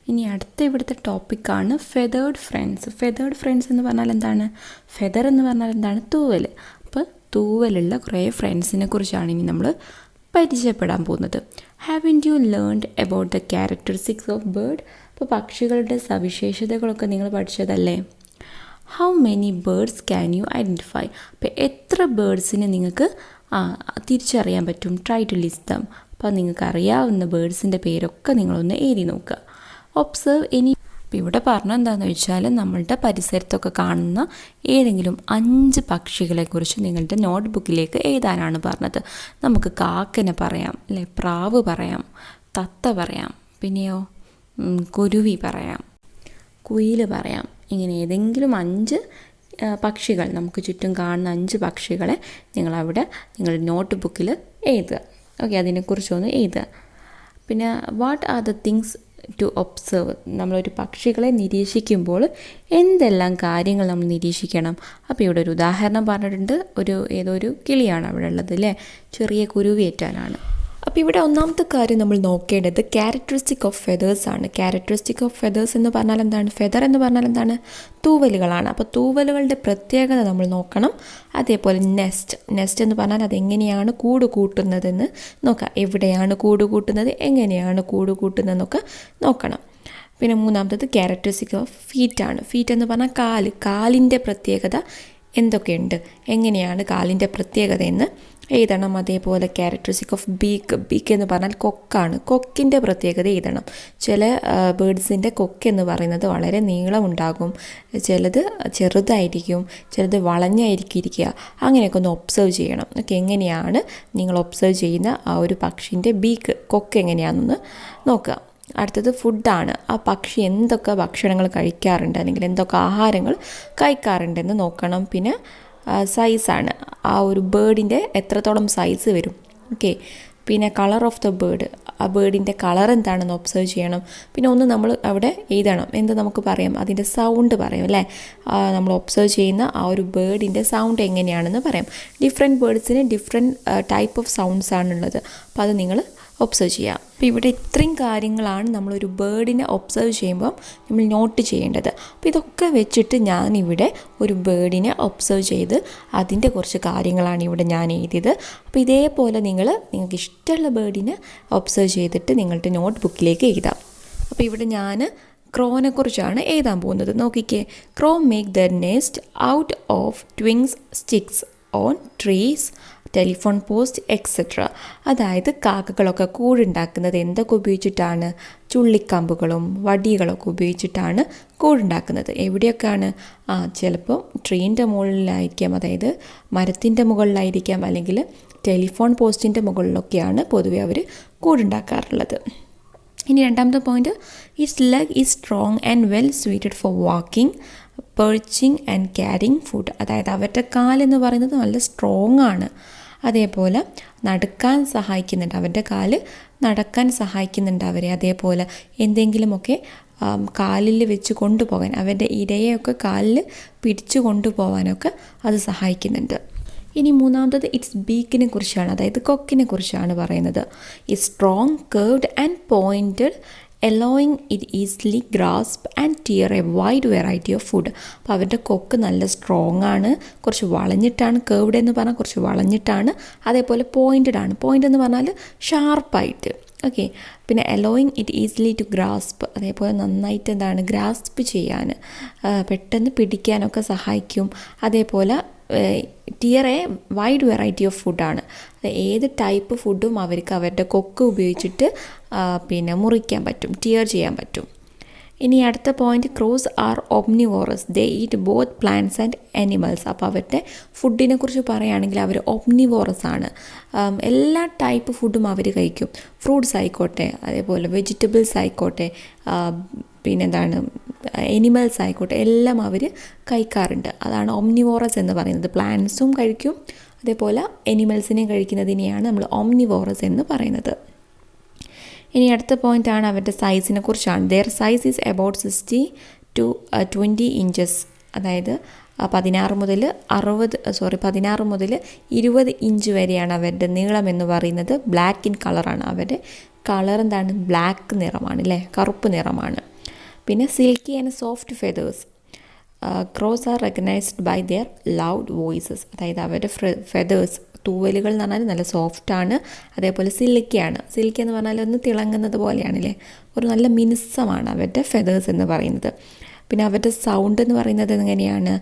ഇനി അടുത്ത ഇവിടുത്തെ ടോപ്പിക്കാണ് ഫെതേർഡ് ഫ്രണ്ട്സ്. ഫെതേർഡ് ഫ്രണ്ട്സ് എന്ന് പറഞ്ഞാൽ എന്താണ്? ഫെദർ എന്ന് പറഞ്ഞാൽ എന്താണ്? തൂവൽ. അപ്പോൾ തൂവലുള്ള കുറേ ഫ്രണ്ട്സിനെ കുറിച്ചാണ് ഇനി നമ്മൾ പരിചയപ്പെടാൻ പോകുന്നത്. Haven't you learned about the characteristics of bird? അപ്പോൾ പക്ഷികളുടെ സവിശേഷതകളൊക്കെ നിങ്ങൾ പഠിച്ചതല്ലേ. How many birds can you identify? അപ്പോൾ എത്ര ബേർഡ്സിനെ നിങ്ങൾക്ക് തിരിച്ചറിയാൻ പറ്റും? Try to list them. അപ്പോൾ നിങ്ങൾക്ക് അറിയാവുന്ന ബേർഡ്സിൻ്റെ പേരൊക്കെ നിങ്ങളൊന്ന് എഴുതി നോക്കുക. Observe any. അപ്പോൾ ഇവിടെ പറഞ്ഞത് എന്താണെന്ന് വെച്ചാൽ നമ്മളുടെ പരിസരത്തൊക്കെ കാണുന്ന ഏതെങ്കിലും 5 പക്ഷികളെക്കുറിച്ച് നിങ്ങളുടെ നോട്ട് ബുക്കിലേക്ക് എഴുതാനാണ് പറഞ്ഞത്. നമുക്ക് കാക്കനെ പറയാം അല്ലേ, പ്രാവ് പറയാം, തത്ത പറയാം, പിന്നെയോ കുരുവി പറയാം, കുയിൽ പറയാം. ഇങ്ങനെ ഏതെങ്കിലും 5 പക്ഷികൾ, നമുക്ക് ചുറ്റും കാണുന്ന 5 പക്ഷികളെ നിങ്ങളവിടെ നിങ്ങളുടെ നോട്ട് ബുക്കിൽ എഴുതുക. ഓക്കെ, അതിനെക്കുറിച്ചൊന്ന് എഴുതുക. പിന്നെ what are the things to observe? നമ്മളൊരു പക്ഷികളെ നിരീക്ഷിക്കുമ്പോൾ എന്തെല്ലാം കാര്യങ്ങൾ നമ്മൾ നിരീക്ഷിക്കണം? അപ്പോൾ ഇവിടെ ഒരു ഉദാഹരണം പറഞ്ഞിട്ടുണ്ട്. ഏതോ ഒരു കിളിയാണ് അവിടെ ഉള്ളത് അല്ലേ, ചെറിയ കുരുവിയേറ്റാനാണ്. അപ്പോൾ ഇവിടെ ഒന്നാമത്തെ കാര്യം നമ്മൾ നോക്കേണ്ടത് ക്യാരക്ടറിസ്റ്റിക് ഓഫ് ഫെതേഴ്സ് ആണ്. ക്യാരക്ടറിസ്റ്റിക് ഓഫ് ഫെതേഴ്സ് എന്ന് പറഞ്ഞാൽ എന്താണ്? ഫെദർ എന്ന് പറഞ്ഞാൽ എന്താണ്? തൂവലുകളാണ്. അപ്പോൾ തൂവലുകളുടെ പ്രത്യേകത നമ്മൾ നോക്കണം. അതേപോലെ നെസ്റ്റ് എന്ന് പറഞ്ഞാൽ അതെങ്ങനെയാണ് കൂട് കൂട്ടുന്നതെന്ന് നോക്കാം. എവിടെയാണ് കൂട് കൂട്ടുന്നത്, എങ്ങനെയാണ് കൂട് കൂട്ടുന്നതെന്നൊക്കെ നോക്കണം. പിന്നെ മൂന്നാമത്തത് ക്യാരക്ടറിസ്റ്റിക് ഓഫ് ഫീറ്റാണ്. ഫീറ്റ് എന്ന് പറഞ്ഞാൽ കാലിൻ്റെ പ്രത്യേകത എന്തൊക്കെയുണ്ട്, എങ്ങനെയാണ് കാലിൻ്റെ പ്രത്യേകത എന്ന് എഴുതണം. അതേപോലെ ക്യാരക്ടറിസ്റ്റിക് ഓഫ് ബീക്ക് എന്ന് പറഞ്ഞാൽ കൊക്കാണ്. കൊക്കിൻ്റെ പ്രത്യേകത എഴുതണം. ചില ബേർഡ്സിൻ്റെ കൊക്ക് എന്ന് പറയുന്നത് വളരെ നീളമുണ്ടാകും, ചിലത് ചെറുതായിരിക്കും, ചിലത് വളഞ്ഞായിരിക്കും ഇരിക്കുക. അങ്ങനെയൊക്കെ ഒന്ന് ഒബ്സർവ് ചെയ്യണം. ഓക്കെ, എങ്ങനെയാണ് നിങ്ങൾ ഒബ്സർവ് ചെയ്യുന്ന ആ ഒരു പക്ഷിൻ്റെ കൊക്ക് എങ്ങനെയാണെന്ന് നോക്കുക. അടുത്തത് ഫുഡാണ്. ആ പക്ഷി എന്തൊക്കെ ഭക്ഷണങ്ങൾ കഴിക്കാറുണ്ട്, അല്ലെങ്കിൽ എന്തൊക്കെ ആഹാരങ്ങൾ കഴിക്കാറുണ്ടെന്ന് നോക്കണം. പിന്നെ സൈസാണ്, ആ ഒരു ബേർഡിൻ്റെ എത്രത്തോളം സൈസ് വരും. ഓക്കെ, പിന്നെ കളർ ഓഫ് ദ ബേർഡ്, ആ ബേർഡിൻ്റെ കളർ എന്താണെന്ന് ഒബ്സർവ് ചെയ്യണം. പിന്നെ ഒന്ന് നമ്മൾ അവിടെ എഴുതണം, എന്ത് നമുക്ക് പറയാം, അതിൻ്റെ സൗണ്ട് പറയാം അല്ലേ. നമ്മൾ ഒബ്സർവ് ചെയ്യുന്ന ആ ഒരു ബേർഡിൻ്റെ സൗണ്ട് എങ്ങനെയാണെന്ന് പറയാം. ഡിഫറെൻറ്റ് ബേർഡ്സിന് ഡിഫറെൻറ്റ് ടൈപ്പ് ഓഫ് സൗണ്ട്സ് ആണുള്ളത്. അപ്പോൾ അത് നിങ്ങൾ ഒബ്സർവ് ചെയ്യാം. അപ്പോൾ ഇവിടെ ഇത്രയും കാര്യങ്ങളാണ് നമ്മളൊരു ബേർഡിനെ ഒബ്സർവ് ചെയ്യുമ്പോൾ നമ്മൾ നോട്ട് ചെയ്യേണ്ടത്. അപ്പോൾ ഇതൊക്കെ വെച്ചിട്ട് ഞാനിവിടെ ഒരു ബേർഡിനെ ഒബ്സർവ് ചെയ്ത് അതിൻ്റെ കുറച്ച് കാര്യങ്ങളാണ് ഇവിടെ ഞാൻ എഴുതിയത്. അപ്പോൾ ഇതേപോലെ നിങ്ങൾക്ക് ഇഷ്ടമുള്ള ബേർഡിനെ ഒബ്സർവ് ചെയ്തിട്ട് നിങ്ങളുടെ നോട്ട് ബുക്കിലേക്ക് എഴുതാം. അപ്പോൾ ഇവിടെ ഞാൻ ക്രോനെക്കുറിച്ചാണ് എഴുതാൻ പോകുന്നത്. നോക്കിക്കേ, crow make the nest out of twigs sticks on trees, telephone post etcetera. അതായത് കാക്കകളൊക്കെ കൂടുണ്ടാക്കുന്നത് എന്തൊക്കെ ഉപയോഗിച്ചിട്ടാണ്? ചുള്ളിക്കമ്പുകളും വടികളൊക്കെ ഉപയോഗിച്ചിട്ടാണ് കൂടുണ്ടാക്കുന്നത്. എവിടെയൊക്കെയാണ്? ചിലപ്പോൾ ട്രീൻ്റെ മുകളിലായിരിക്കാം, അതായത് മരത്തിൻ്റെ മുകളിലായിരിക്കാം, അല്ലെങ്കിൽ ടെലിഫോൺ പോസ്റ്റിൻ്റെ മുകളിലൊക്കെയാണ് പൊതുവെ അവർ കൂടുണ്ടാക്കാറുള്ളത്. ഇനി രണ്ടാമത്തെ point, its leg is strong and well suited for walking, perching and carrying food. അതായത് അവരുടെ കാലെന്ന് പറയുന്നത് നല്ല സ്ട്രോങ് ആണ്. അതേപോലെ നടക്കാൻ സഹായിക്കുന്നുണ്ട്, അവരുടെ കാല് നടക്കാൻ സഹായിക്കുന്നുണ്ട് അവരെ. അതേപോലെ എന്തെങ്കിലുമൊക്കെ കാലിൽ വെച്ച് കൊണ്ടുപോകാൻ, അവരുടെ ഇരയെയൊക്കെ കാലിൽ പിടിച്ചു കൊണ്ടുപോകാനൊക്കെ അത് സഹായിക്കുന്നുണ്ട്. ഇനി മൂന്നാമത്തത് ഇറ്റ്സ് ബീക്കിനെ കുറിച്ചാണ്, അതായത് കൊക്കിനെ കുറിച്ചാണ് പറയുന്നത്. ഈ strong curved and pointed allowing it easily grasp and tear a wide variety of food. അപ്പോൾ അവരുടെ കൊക്ക് നല്ല സ്ട്രോങ് ആണ്, കുറച്ച് വളഞ്ഞിട്ടാണ്, കേർവ്ഡ് എന്ന് പറഞ്ഞാൽ കുറച്ച് വളഞ്ഞിട്ടാണ്, അതേപോലെ പോയിൻറ്റഡ് ആണ്. പോയിൻ്റ് എന്ന് പറഞ്ഞാൽ ഷാർപ്പായിട്ട്. ഓക്കെ, പിന്നെ allowing it easily to grasp, അതേപോലെ നന്നായിട്ട് എന്താണ് ഗ്രാസ്പ് ചെയ്യാൻ, പെട്ടെന്ന് പിടിക്കാനൊക്കെ സഹായിക്കും. അതേപോലെ tear a wide variety of ഫുഡാണ്, ഏത് ടൈപ്പ് ഫുഡും അവർക്ക് അവരുടെ കൊക്ക് ഉപയോഗിച്ചിട്ട് പിന്നെ മുറിക്കാൻ പറ്റും, ടിയർ ചെയ്യാൻ പറ്റും. ഇനി അടുത്ത point, crows are omnivorous, they eat both plants and animals. അപ്പോൾ അവരുടെ ഫുഡിനെ കുറിച്ച് പറയുകയാണെങ്കിൽ അവർ ഒംനിവോറസ് ആണ്, എല്ലാ ടൈപ്പ് ഫുഡും അവർ കഴിക്കും. ഫ്രൂട്ട്സ് ആയിക്കോട്ടെ, അതേപോലെ വെജിറ്റബിൾസ് ആയിക്കോട്ടെ, പിന്നെന്താണ് എനിമൽസ് ആയിക്കോട്ടെ, എല്ലാം അവർ കഴിക്കാറുണ്ട്. അതാണ് ഒംനിവോറസ് എന്ന് പറയുന്നത്. പ്ലാന്റ്സും കഴിക്കും, അതേപോലെ എനിമൽസിനെയും കഴിക്കുന്നതിനെയാണ് നമ്മൾ ഒംനിവോറസ് എന്ന് പറയുന്നത്. ഇനി അടുത്ത പോയിൻ്റാണ് അവരുടെ സൈസിനെ കുറിച്ചാണ്. Their size is about 60 to 20 inches, അതായത് 16 മുതൽ 20 ഇഞ്ച് വരെയാണ് അവരുടെ നീളം എന്ന് പറയുന്നത്. ബ്ലാക്ക് ഇൻ കളറാണ്, അവരുടെ കളർ എന്താണ്, ബ്ലാക്ക് നിറമാണ് അല്ലേ, കറുപ്പ് നിറമാണ്. പിന്നെ silky and soft feathers. Crows are recognised by their loud voices, അതായത് അവരുടെ ഫെതേഴ്സ്, തൂവലുകൾ എന്ന് പറഞ്ഞാൽ നല്ല സോഫ്റ്റാണ്, അതേപോലെ സിൽക്കിയാണ്. സിൽക്കി എന്ന് പറഞ്ഞാൽ ഒന്ന് തിളങ്ങുന്നത് പോലെയാണല്ലേ, ഒരു നല്ല മിനുസമാണ് അവരുടെ ഫെതേഴ്സ് എന്ന് പറയുന്നത്. പിന്നെ അവരുടെ സൗണ്ട് എന്ന് പറയുന്നത് എങ്ങനെയാണ്,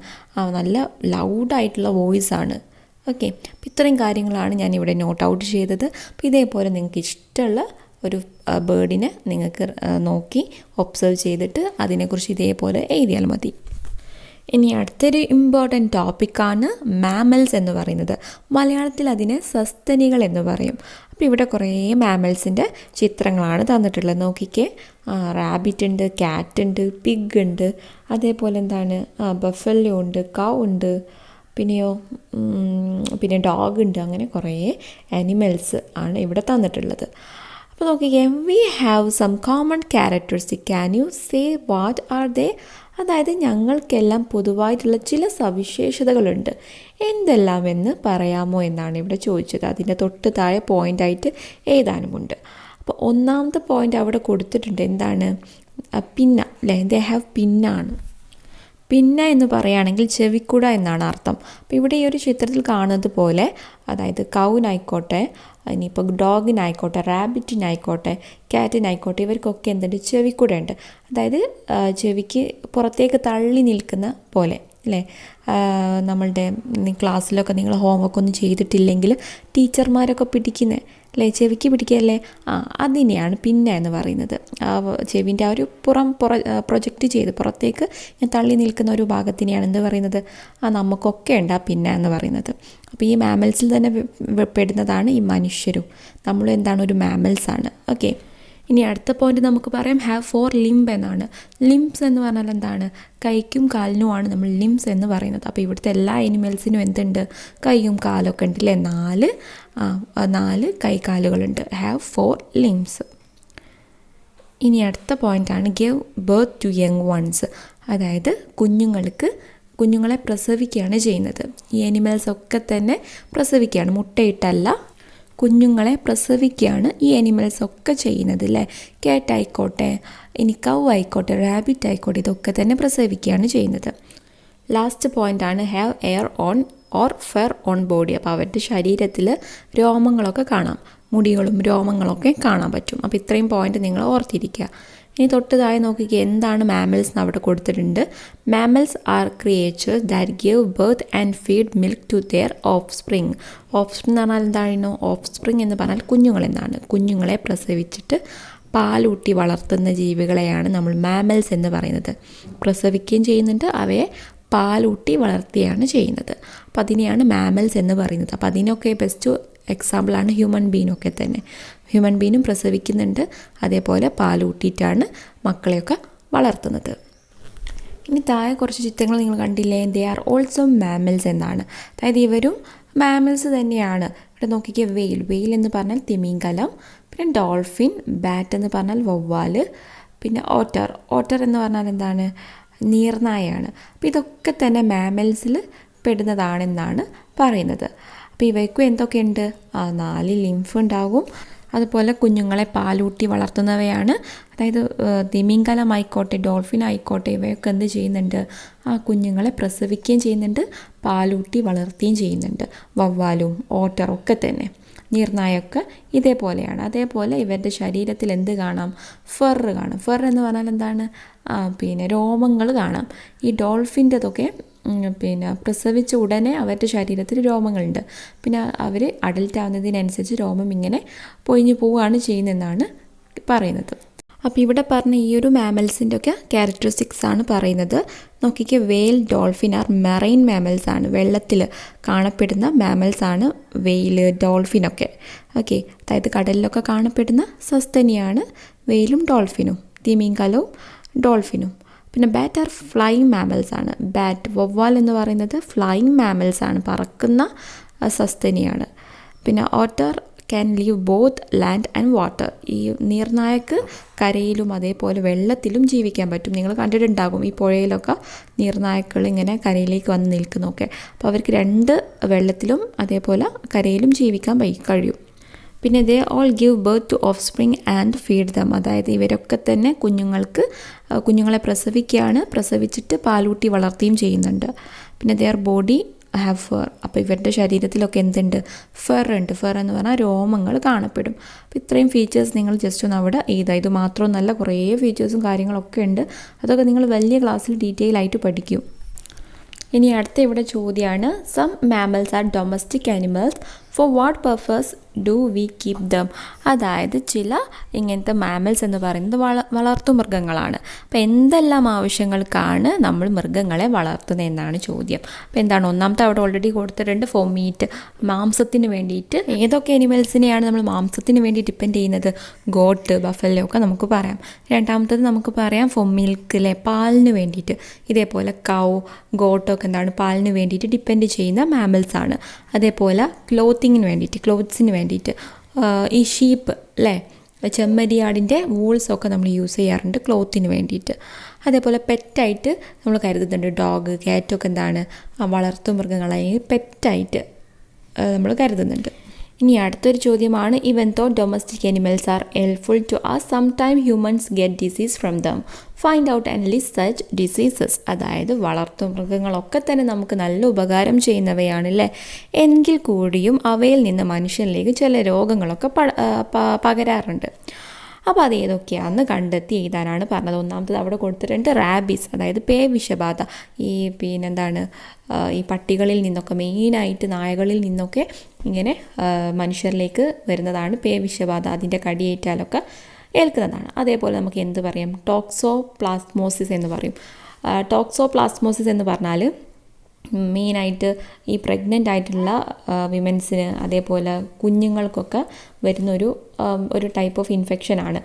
നല്ല ലൗഡായിട്ടുള്ള വോയിസാണ്. ഓക്കെ, അപ്പോൾ ഇത്രയും കാര്യങ്ങളാണ് ഞാനിവിടെ നോട്ട് ഔട്ട് ചെയ്തത്. അപ്പോൾ ഇതേപോലെ നിങ്ങൾക്ക് ഇഷ്ടമുള്ള ഒരു ബേർഡിനെ നിങ്ങൾക്ക് നോക്കി ഒബ്സർവ് ചെയ്തിട്ട് അതിനെക്കുറിച്ച് ഇതേപോലെ എഴുതിയാൽ മതി. ഇനി അടുത്തൊരു ഇമ്പോർട്ടൻറ്റ് ടോപ്പിക്കാണ് മാമൽസ് എന്ന് പറയുന്നത്. മലയാളത്തിൽ അതിനെ സസ്തനികൾ എന്ന് പറയും. അപ്പോൾ ഇവിടെ കുറേ മാമൽസിൻ്റെ ചിത്രങ്ങളാണ് തന്നിട്ടുള്ളത്. നോക്കിക്കേ, റാബിറ്റ് ഉണ്ട്, ക്യാറ്റ് ഉണ്ട്, പിഗ് ഉണ്ട്, അതേപോലെ എന്താണ് ബഫല്ലോ ഉണ്ട്, കൗ ഉണ്ട്, പിന്നെ ഡോഗ് ഉണ്ട്. അങ്ങനെ കുറേ ആനിമൽസ് ആണ് ഇവിടെ തന്നിട്ടുള്ളത്. അപ്പോൾ നോക്കിക്കേ, we have some common characteristic, can you say what are they? അതായത് ഞങ്ങൾക്കെല്ലാം പൊതുവായിട്ടുള്ള ചില സവിശേഷതകളുണ്ട്, എന്തെല്ലാമെന്ന് പറയാമോ എന്നാണ് ഇവിടെ ചോദിച്ചത്. അതിൻ്റെ തൊട്ട് താഴെ പോയിൻ്റായിട്ട് എഴുതാനുമുണ്ട്. അപ്പോൾ ഒന്നാമത്തെ പോയിൻ്റ് അവിടെ കൊടുത്തിട്ടുണ്ട്, എന്താണ്, പിന്ന അല്ലേ, ദേ ഹാവ് പിന്നാണ്. പിന്ന എന്ന് പറയുകയാണെങ്കിൽ ചെവിക്കുട എന്നാണ് അർത്ഥം. അപ്പോൾ ഇവിടെ ഈ ഒരു ചിത്രത്തിൽ കാണുന്നത് പോലെ, അതായത് കൗവിനായിക്കോട്ടെ, ഇനിയിപ്പോൾ ഡോഗിനായിക്കോട്ടെ, റാബിറ്റിനായിക്കോട്ടെ, ക്യാറ്റിനായിക്കോട്ടെ, ഇവർക്കൊക്കെ എന്തുണ്ട്, ചെവിക്കുടയുണ്ട്. അതായത് ചെവിക്ക് പുറത്തേക്ക് തള്ളി നിൽക്കുന്ന പോലെ അല്ലേ. നമ്മളുടെ ക്ലാസ്സിലൊക്കെ നിങ്ങൾ ഹോംവർക്ക് ഒന്നും ചെയ്തിട്ടില്ലെങ്കിൽ ടീച്ചർമാരൊക്കെ പിടിക്കുന്നത് അല്ലേ, ചെവിക്ക് പിടിക്കുകയല്ലേ, അതിനെയാണ് പിന്ന എന്ന് പറയുന്നത്. ചെവിൻ്റെ ആ ഒരു പ്രൊജക്റ്റ് ചെയ്ത് പുറത്തേക്ക് തള്ളി നിൽക്കുന്ന ഒരു ഭാഗത്തിനെയാണ് എന്ത് പറയുന്നത്, നമുക്കൊക്കെ ഉണ്ട് ആ പിന്ന എന്ന് പറയുന്നത്. അപ്പോൾ ഈ മാമൽസിൽ തന്നെ പെടുന്നതാണ് ഈ മനുഷ്യരും. നമ്മളും എന്താണ്, ഒരു മാമൽസാണ്. ഓക്കെ, ഇനി അടുത്ത പോയിന്റ് നമുക്ക് പറയാം, ഹാവ് 4 ലിംബ് എന്നാണ്. ലിംബ്സ് എന്ന് പറഞ്ഞാൽ എന്താണ്, കൈക്കും കാലിനുമാണ് നമ്മൾ ലിംബ്സ് എന്ന് പറയുന്നത്. അപ്പോൾ ഇവിടുത്തെ എല്ലാ അനിമൽസിനും എന്തുണ്ട്, കൈയും കാലൊക്കെ ഉണ്ട് അല്ലേ, 4 കൈകാലുകളുണ്ട്. ഹാവ് 4 ലിംബ്സ്. ഇനി അടുത്ത പോയിൻ്റാണ് give birth to young ones, അതായത് കുഞ്ഞുങ്ങളെ പ്രസവിക്കുകയാണ് ചെയ്യുന്നത്. ഈ അനിമൽസൊക്കെ തന്നെ പ്രസവിക്കുകയാണ്, മുട്ടയിട്ടല്ല, കുഞ്ഞുങ്ങളെ പ്രസവിക്കുകയാണ് ഈ അനിമൽസൊക്കെ ചെയ്യുന്നത് അല്ലേ. ക്യാറ്റ് ആയിക്കോട്ടെ, ഇനി കൗ ആയിക്കോട്ടെ, റാബിറ്റ് ആയിക്കോട്ടെ, ഇതൊക്കെ തന്നെ പ്രസവിക്കുകയാണ് ചെയ്യുന്നത്. ലാസ്റ്റ് പോയിൻ്റാണ് have hair on or fur on body. അപ്പോൾ അവരുടെ ശരീരത്തിൽ രോമങ്ങളൊക്കെ കാണാം, മുടികളും രോമങ്ങളൊക്കെ കാണാൻ പറ്റും. അപ്പോൾ ഇത്രയും പോയിൻ്റ് നിങ്ങൾ ഓർത്തിരിക്കുക. ഇനി തൊട്ട് താഴെ നോക്കിക്കുക, എന്താണ് മാമൽസ് എന്ന് അവിടെ കൊടുത്തിട്ടുണ്ട്. Mammals are creatures that give birth and feed milk to their offspring. Offspring എന്ന് പറഞ്ഞാൽ എന്തായിരുന്നു, ഓഫ് സ്പ്രിങ് എന്ന് പറഞ്ഞാൽ കുഞ്ഞുങ്ങളെന്നാണ്. കുഞ്ഞുങ്ങളെ പ്രസവിച്ചിട്ട് പാലൂട്ടി വളർത്തുന്ന ജീവികളെയാണ് നമ്മൾ മാമൽസ് എന്ന് പറയുന്നത്. പ്രസവിക്കുകയും ചെയ്യുന്നുണ്ട്, അവയെ പാലൂട്ടി വളർത്തുകയാണ് ചെയ്യുന്നത്. അപ്പോൾ അതിനെയാണ് മാമൽസ് എന്ന് പറയുന്നത്. അപ്പോൾ അതിനൊക്കെ ബെസ്റ്റ് എക്സാമ്പിളാണ് ഹ്യൂമൻ ബീനൊക്കെ തന്നെ. ഹ്യൂമൻ ബീനും പ്രസവിക്കുന്നുണ്ട്, അതേപോലെ പാലൂട്ടിയിട്ടാണ് മക്കളെയൊക്കെ വളർത്തുന്നത്. ഇനി താഴെ കുറച്ച് ചിത്രങ്ങൾ നിങ്ങൾ കണ്ടില്ലേ, ദേ ആർ ഓൾസോ മാമൽസ് എന്നാണ്. അതായത് ഇവരും മാമൽസ് തന്നെയാണ്. ഇവിടെ നോക്കിക്കുക, വെയിൽ എന്ന് പറഞ്ഞാൽ തിമിംഗലം, പിന്നെ ഡോൾഫിൻ, ബാറ്റ് എന്ന് പറഞ്ഞാൽ വവ്വാല്, പിന്നെ ഓട്ടർ എന്ന് പറഞ്ഞാൽ എന്താണ്, നീർനായയാണ്. അപ്പോൾ ഇതൊക്കെ തന്നെ മാമൽസിൽ പെടുന്നതാണെന്നാണ് പറയുന്നത്. അപ്പോൾ ഇവയ്ക്കും എന്തൊക്കെയുണ്ട്? 4 ലിംഫ് ഉണ്ടാകും. അതുപോലെ കുഞ്ഞുങ്ങളെ പാലൂട്ടി വളർത്തുന്നവയാണ്. അതായത് തിമിംഗലമായിക്കോട്ടെ, ഡോൾഫിൻ ആയിക്കോട്ടെ, ഇവയൊക്കെ എന്ത് ചെയ്യുന്നുണ്ട്? ആ കുഞ്ഞുങ്ങളെ പ്രസവിക്കുകയും ചെയ്യുന്നുണ്ട്, പാലൂട്ടി വളർത്തുകയും ചെയ്യുന്നുണ്ട്. വവ്വാലും ഓട്ടറും ഒക്കെ തന്നെ, നീർനായൊക്കെ ഇതേപോലെയാണ്. അതേപോലെ ഇവരുടെ ശരീരത്തിൽ എന്ത് കാണാം? ഫർ കാണാം. ഫർ എന്ന് പറഞ്ഞാൽ എന്താണ്? രോമങ്ങൾ കാണാം. ഈ ഡോൾഫിൻ്റെതൊക്കെ പ്രസവിച്ച ഉടനെ അവരുടെ ശരീരത്തിൽ രോമങ്ങളുണ്ട്. പിന്നെ അവർ അഡൽട്ട് ആവുന്നതിനനുസരിച്ച് രോമം ഇങ്ങനെ പൊഴിഞ്ഞു പോവുകയാണ് ചെയ്യുന്നതെന്നാണ് പറയുന്നത്. അപ്പോൾ ഇവിടെ പറഞ്ഞ ഈ ഒരു മാമൽസിൻ്റെ ഒക്കെ ക്യാരക്ടറിസ്റ്റിക്സ് ആണ് പറയുന്നത്. നോക്കിക്കേ, വെയിൽ, ഡോൾഫിൻ ആർ മെറൈൻ മാമൽസ് ആണ്, വെള്ളത്തിൽ കാണപ്പെടുന്ന മാമൽസ് ആണ് വെയിൽ, ഡോൾഫിനൊക്കെ. ഓക്കെ, അതായത് കടലിലൊക്കെ കാണപ്പെടുന്ന സസ്തനിയാണ് വെയിലും ഡോൾഫിനും, തിമിംഗലവും ഡോൾഫിനും. പിന്നെ ബാറ്റ് ആർ ഫ്ലൈയിങ് മാമൽസ് ആണ്. ബാറ്റ്, വവ്വാൽ എന്ന് പറയുന്നത് ഫ്ലൈയിങ് മാമൽസ് ആണ്, പറക്കുന്ന സസ്തനിയാണ്. പിന്നെ otter can live both land and water. ഈ നീർനായക്ക് കരയിലും അതേപോലെ വെള്ളത്തിലും ജീവിക്കാൻ പറ്റും. നിങ്ങൾ കണ്ടിട്ടുണ്ടാകും ഈ പുഴയിലൊക്കെ നീർനായക്കൾ ഇങ്ങനെ കരയിലേക്ക് വന്ന് നിൽക്കുന്നൊക്കെ. അപ്പോൾ അവർക്ക് 2 വെള്ളത്തിലും അതേപോലെ കരയിലും ജീവിക്കാൻ കഴിയും. പിന്നെ they all give birth two of spring and feed dum. അതായത് ഇവരൊക്കെ തന്നെ കുഞ്ഞുങ്ങളെ പ്രസവിക്കുകയാണ്, പ്രസവിച്ചിട്ട് പാലൂട്ടി വളർത്തുകയും ചെയ്യുന്നുണ്ട്. പിന്നെ ദെയർ ബോഡി ഹാവ് ഫർ. അപ്പോൾ ഇവരുടെ ശരീരത്തിലൊക്കെ എന്തുണ്ട്? ഫർ ഉണ്ട്. ഫർ എന്ന് പറഞ്ഞാൽ രോമങ്ങൾ കാണപ്പെടും. അപ്പോൾ ഇത്രയും ഫീച്ചേഴ്സ് നിങ്ങൾ ജസ്റ്റ് ഒന്ന് അവിടെ എഴുതുക. ഇത് മാത്രമൊന്നല്ല, കുറേ ഫീച്ചേഴ്സും കാര്യങ്ങളൊക്കെ ഉണ്ട്. അതൊക്കെ നിങ്ങൾ വലിയ ക്ലാസ്സിൽ ഡീറ്റെയിൽ ആയിട്ട് പഠിക്കും. ഇനി അടുത്ത ഇവിടെ ചോദ്യമാണ്, some mammals are domestic animals, for what purpose do we keep them? അതായത് ചില ഇങ്ങനത്തെ മാമൽസ് എന്ന് പറയുന്നത് വളർത്തു മൃഗങ്ങളാണ്. അപ്പോൾ എന്തെല്ലാം ആവശ്യങ്ങൾക്കാണ് നമ്മൾ മൃഗങ്ങളെ വളർത്തുന്നത് എന്നാണ് ചോദ്യം. അപ്പോൾ എന്താണ്? ഒന്നാമത്തെ അവിടെ ഓൾറെഡി കൊടുത്തിട്ടുണ്ട്, ഫോർ മീറ്റ്, മാംസത്തിന് വേണ്ടിയിട്ട്. ഏതൊക്കെ അനിമൽസിനെയാണ് നമ്മൾ മാംസത്തിന് വേണ്ടി ഡിപ്പെൻഡ് ചെയ്യുന്നത്? ഗോട്ട്, ബഫല്ലോ ഒക്കെ നമുക്ക് പറയാം. രണ്ടാമത്തത് നമുക്ക് പറയാം ഫോർ മിൽക്ക്, അല്ലേ, പാലിന് വേണ്ടിയിട്ട്. ഇതേപോലെ കൗ, ഗോട്ടൊക്കെ എന്താണ്? പാലിന് വേണ്ടിയിട്ട് ഡിപ്പെൻഡ് ചെയ്യുന്ന മാമൽസ് ആണ്. അതേപോലെ ക്ലോത്തിങ്ങിന് വേണ്ടിയിട്ട്, ക്ലോത്ത്സിന് വേണ്ടിയിട്ട് ഈ ഷീപ്പ്, അല്ലേ, ചെമ്മരിയാടിൻ്റെ വൂൾസൊക്കെ നമ്മൾ യൂസ് ചെയ്യാറുണ്ട് ക്ലോത്തിന് വേണ്ടിയിട്ട്. അതേപോലെ പെറ്റായിട്ട് നമ്മൾ കരുതുന്നുണ്ട്, ഡോഗ്, ക്യാറ്റൊക്കെ എന്താണ്? വളർത്തു മൃഗങ്ങളായി പെറ്റായിട്ട് നമ്മൾ കരുതുന്നുണ്ട്. ഇനി അടുത്തൊരു ചോദ്യമാണ്, even though domestic animals are helpful to us, sometime humans get disease from them, find out and list such diseases. അതായത് വളർത്തു മൃഗങ്ങളൊക്കെ തന്നെ നമുക്ക് നല്ല ഉപകാരം ചെയ്യുന്നവയാണല്ലേ, എങ്കിൽ കൂടിയും അവയിൽ നിന്ന് മനുഷ്യനിലേക്ക് ചില രോഗങ്ങളൊക്കെ പകരാറുണ്ട്. അപ്പോൾ അത് ഏതൊക്കെയാണെന്ന് കണ്ടെത്തി എഴുതാനാണ് പറഞ്ഞത്. ഒന്നാമത്തത് അവിടെ കൊടുത്തിട്ടുണ്ട്, റാബീസ്, അതായത് പേവിഷബാധ. ഈ ഈ പട്ടികളിൽ നിന്നൊക്കെ, മെയിനായിട്ട് നായകളിൽ നിന്നൊക്കെ ഇങ്ങനെ മനുഷ്യരിലേക്ക് വരുന്നതാണ് പേവിഷബാധ. അതിൻ്റെ കടിയേറ്റാലൊക്കെ ഏൽക്കുന്നതാണ്. അതേപോലെ നമുക്ക് എന്ത് പറയാം? ടോക്സോപ്ലാസ്മോസിസ് എന്ന് പറയും. ടോക്സോപ്ലാസ്മോസിസ് എന്ന് പറഞ്ഞാൽ മെയിനായിട്ട് ഈ പ്രഗ്നൻ്റ് ആയിട്ടുള്ള വിമൻസിന്, അതേപോലെ കുഞ്ഞുങ്ങൾക്കൊക്കെ വരുന്നൊരു ടൈപ്പ് ഓഫ് ഇൻഫെക്ഷനാണ്.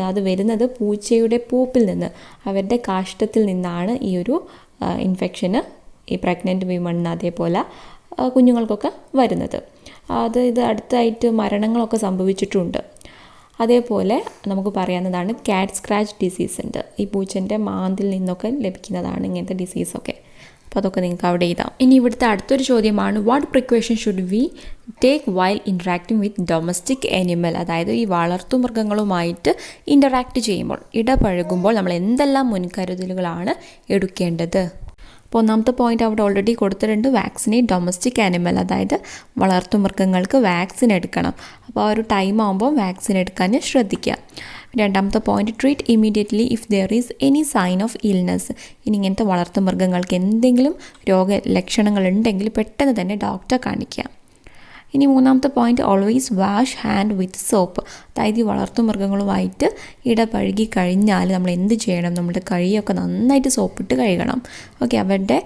അത് വരുന്നത് പൂച്ചയുടെ പൂപ്പിൽ നിന്ന്, അവരുടെ കാഷ്ടത്തിൽ നിന്നാണ് ഈ ഒരു ഇൻഫെക്ഷന് ഈ പ്രഗ്നൻ്റ് വിമണിന് അതേപോലെ കുഞ്ഞുങ്ങൾക്കൊക്കെ വരുന്നത്. ഇത് അടുത്തായിട്ട് മരണങ്ങളൊക്കെ സംഭവിച്ചിട്ടുണ്ട്. അതേപോലെ നമുക്ക് പറയാവുന്നതാണ് കാറ്റ് സ്ക്രാച്ച് ഡിസീസ് ഉണ്ട്. ഈ പൂച്ചൻ്റെ മാന്തിൽ നിന്നൊക്കെ ലഭിക്കുന്നതാണ് ഇങ്ങനത്തെ ഡിസീസൊക്കെ. അപ്പോൾ അതൊക്കെ നിങ്ങൾക്ക് അവിടെ എഴുതാം. ഇനി ഇവിടുത്തെ അടുത്തൊരു ചോദ്യമാണ്, what precaution should we take while interacting with domestic animal? അതായത് ഈ വളർത്തു മൃഗങ്ങളുമായിട്ട് ഇൻ്ററാക്ട് ചെയ്യുമ്പോൾ, ഇടപഴകുമ്പോൾ നമ്മൾ എന്തെല്ലാം മുൻകരുതലുകളാണ് എടുക്കേണ്ടത്? അപ്പോൾ ഒന്നാമത്തെ പോയിന്റ് അവിടെ ഓൾറെഡി കൊടുത്തിട്ടുണ്ട്, വാക്സിനേറ്റ് ഡൊമസ്റ്റിക് ആനിമൽ, അതായത് വളർത്തു മൃഗങ്ങൾക്ക് വാക്സിൻ എടുക്കണം. അപ്പോൾ ആ ഒരു ടൈം ആകുമ്പോൾ വാക്സിൻ എടുക്കാൻ ശ്രദ്ധിക്കുക. രണ്ടാമത്തെ point, treat immediately if there is any sign of illness. ഇനി ഇങ്ങനത്തെ വളർത്തു മൃഗങ്ങൾക്ക് എന്തെങ്കിലും രോഗലക്ഷണങ്ങൾ ഉണ്ടെങ്കിൽ പെട്ടെന്ന് തന്നെ ഡോക്ടറെ കാണിക്കുക. ഇനി മൂന്നാമത്തെ പോയിന്റ്, ഓൾവേസ് വാഷ് ഹാൻഡ് വിത്ത് സോപ്പ്. അതായത് ഈ വളർത്തു മൃഗങ്ങളുമായിട്ട് ഇടപഴകി കഴിഞ്ഞാൽ നമ്മൾ എന്ത് ചെയ്യണം? നമ്മുടെ കൈയൊക്കെ നന്നായിട്ട് സോപ്പിട്ട് കഴുകണം. ഓക്കെ, അവരുടെ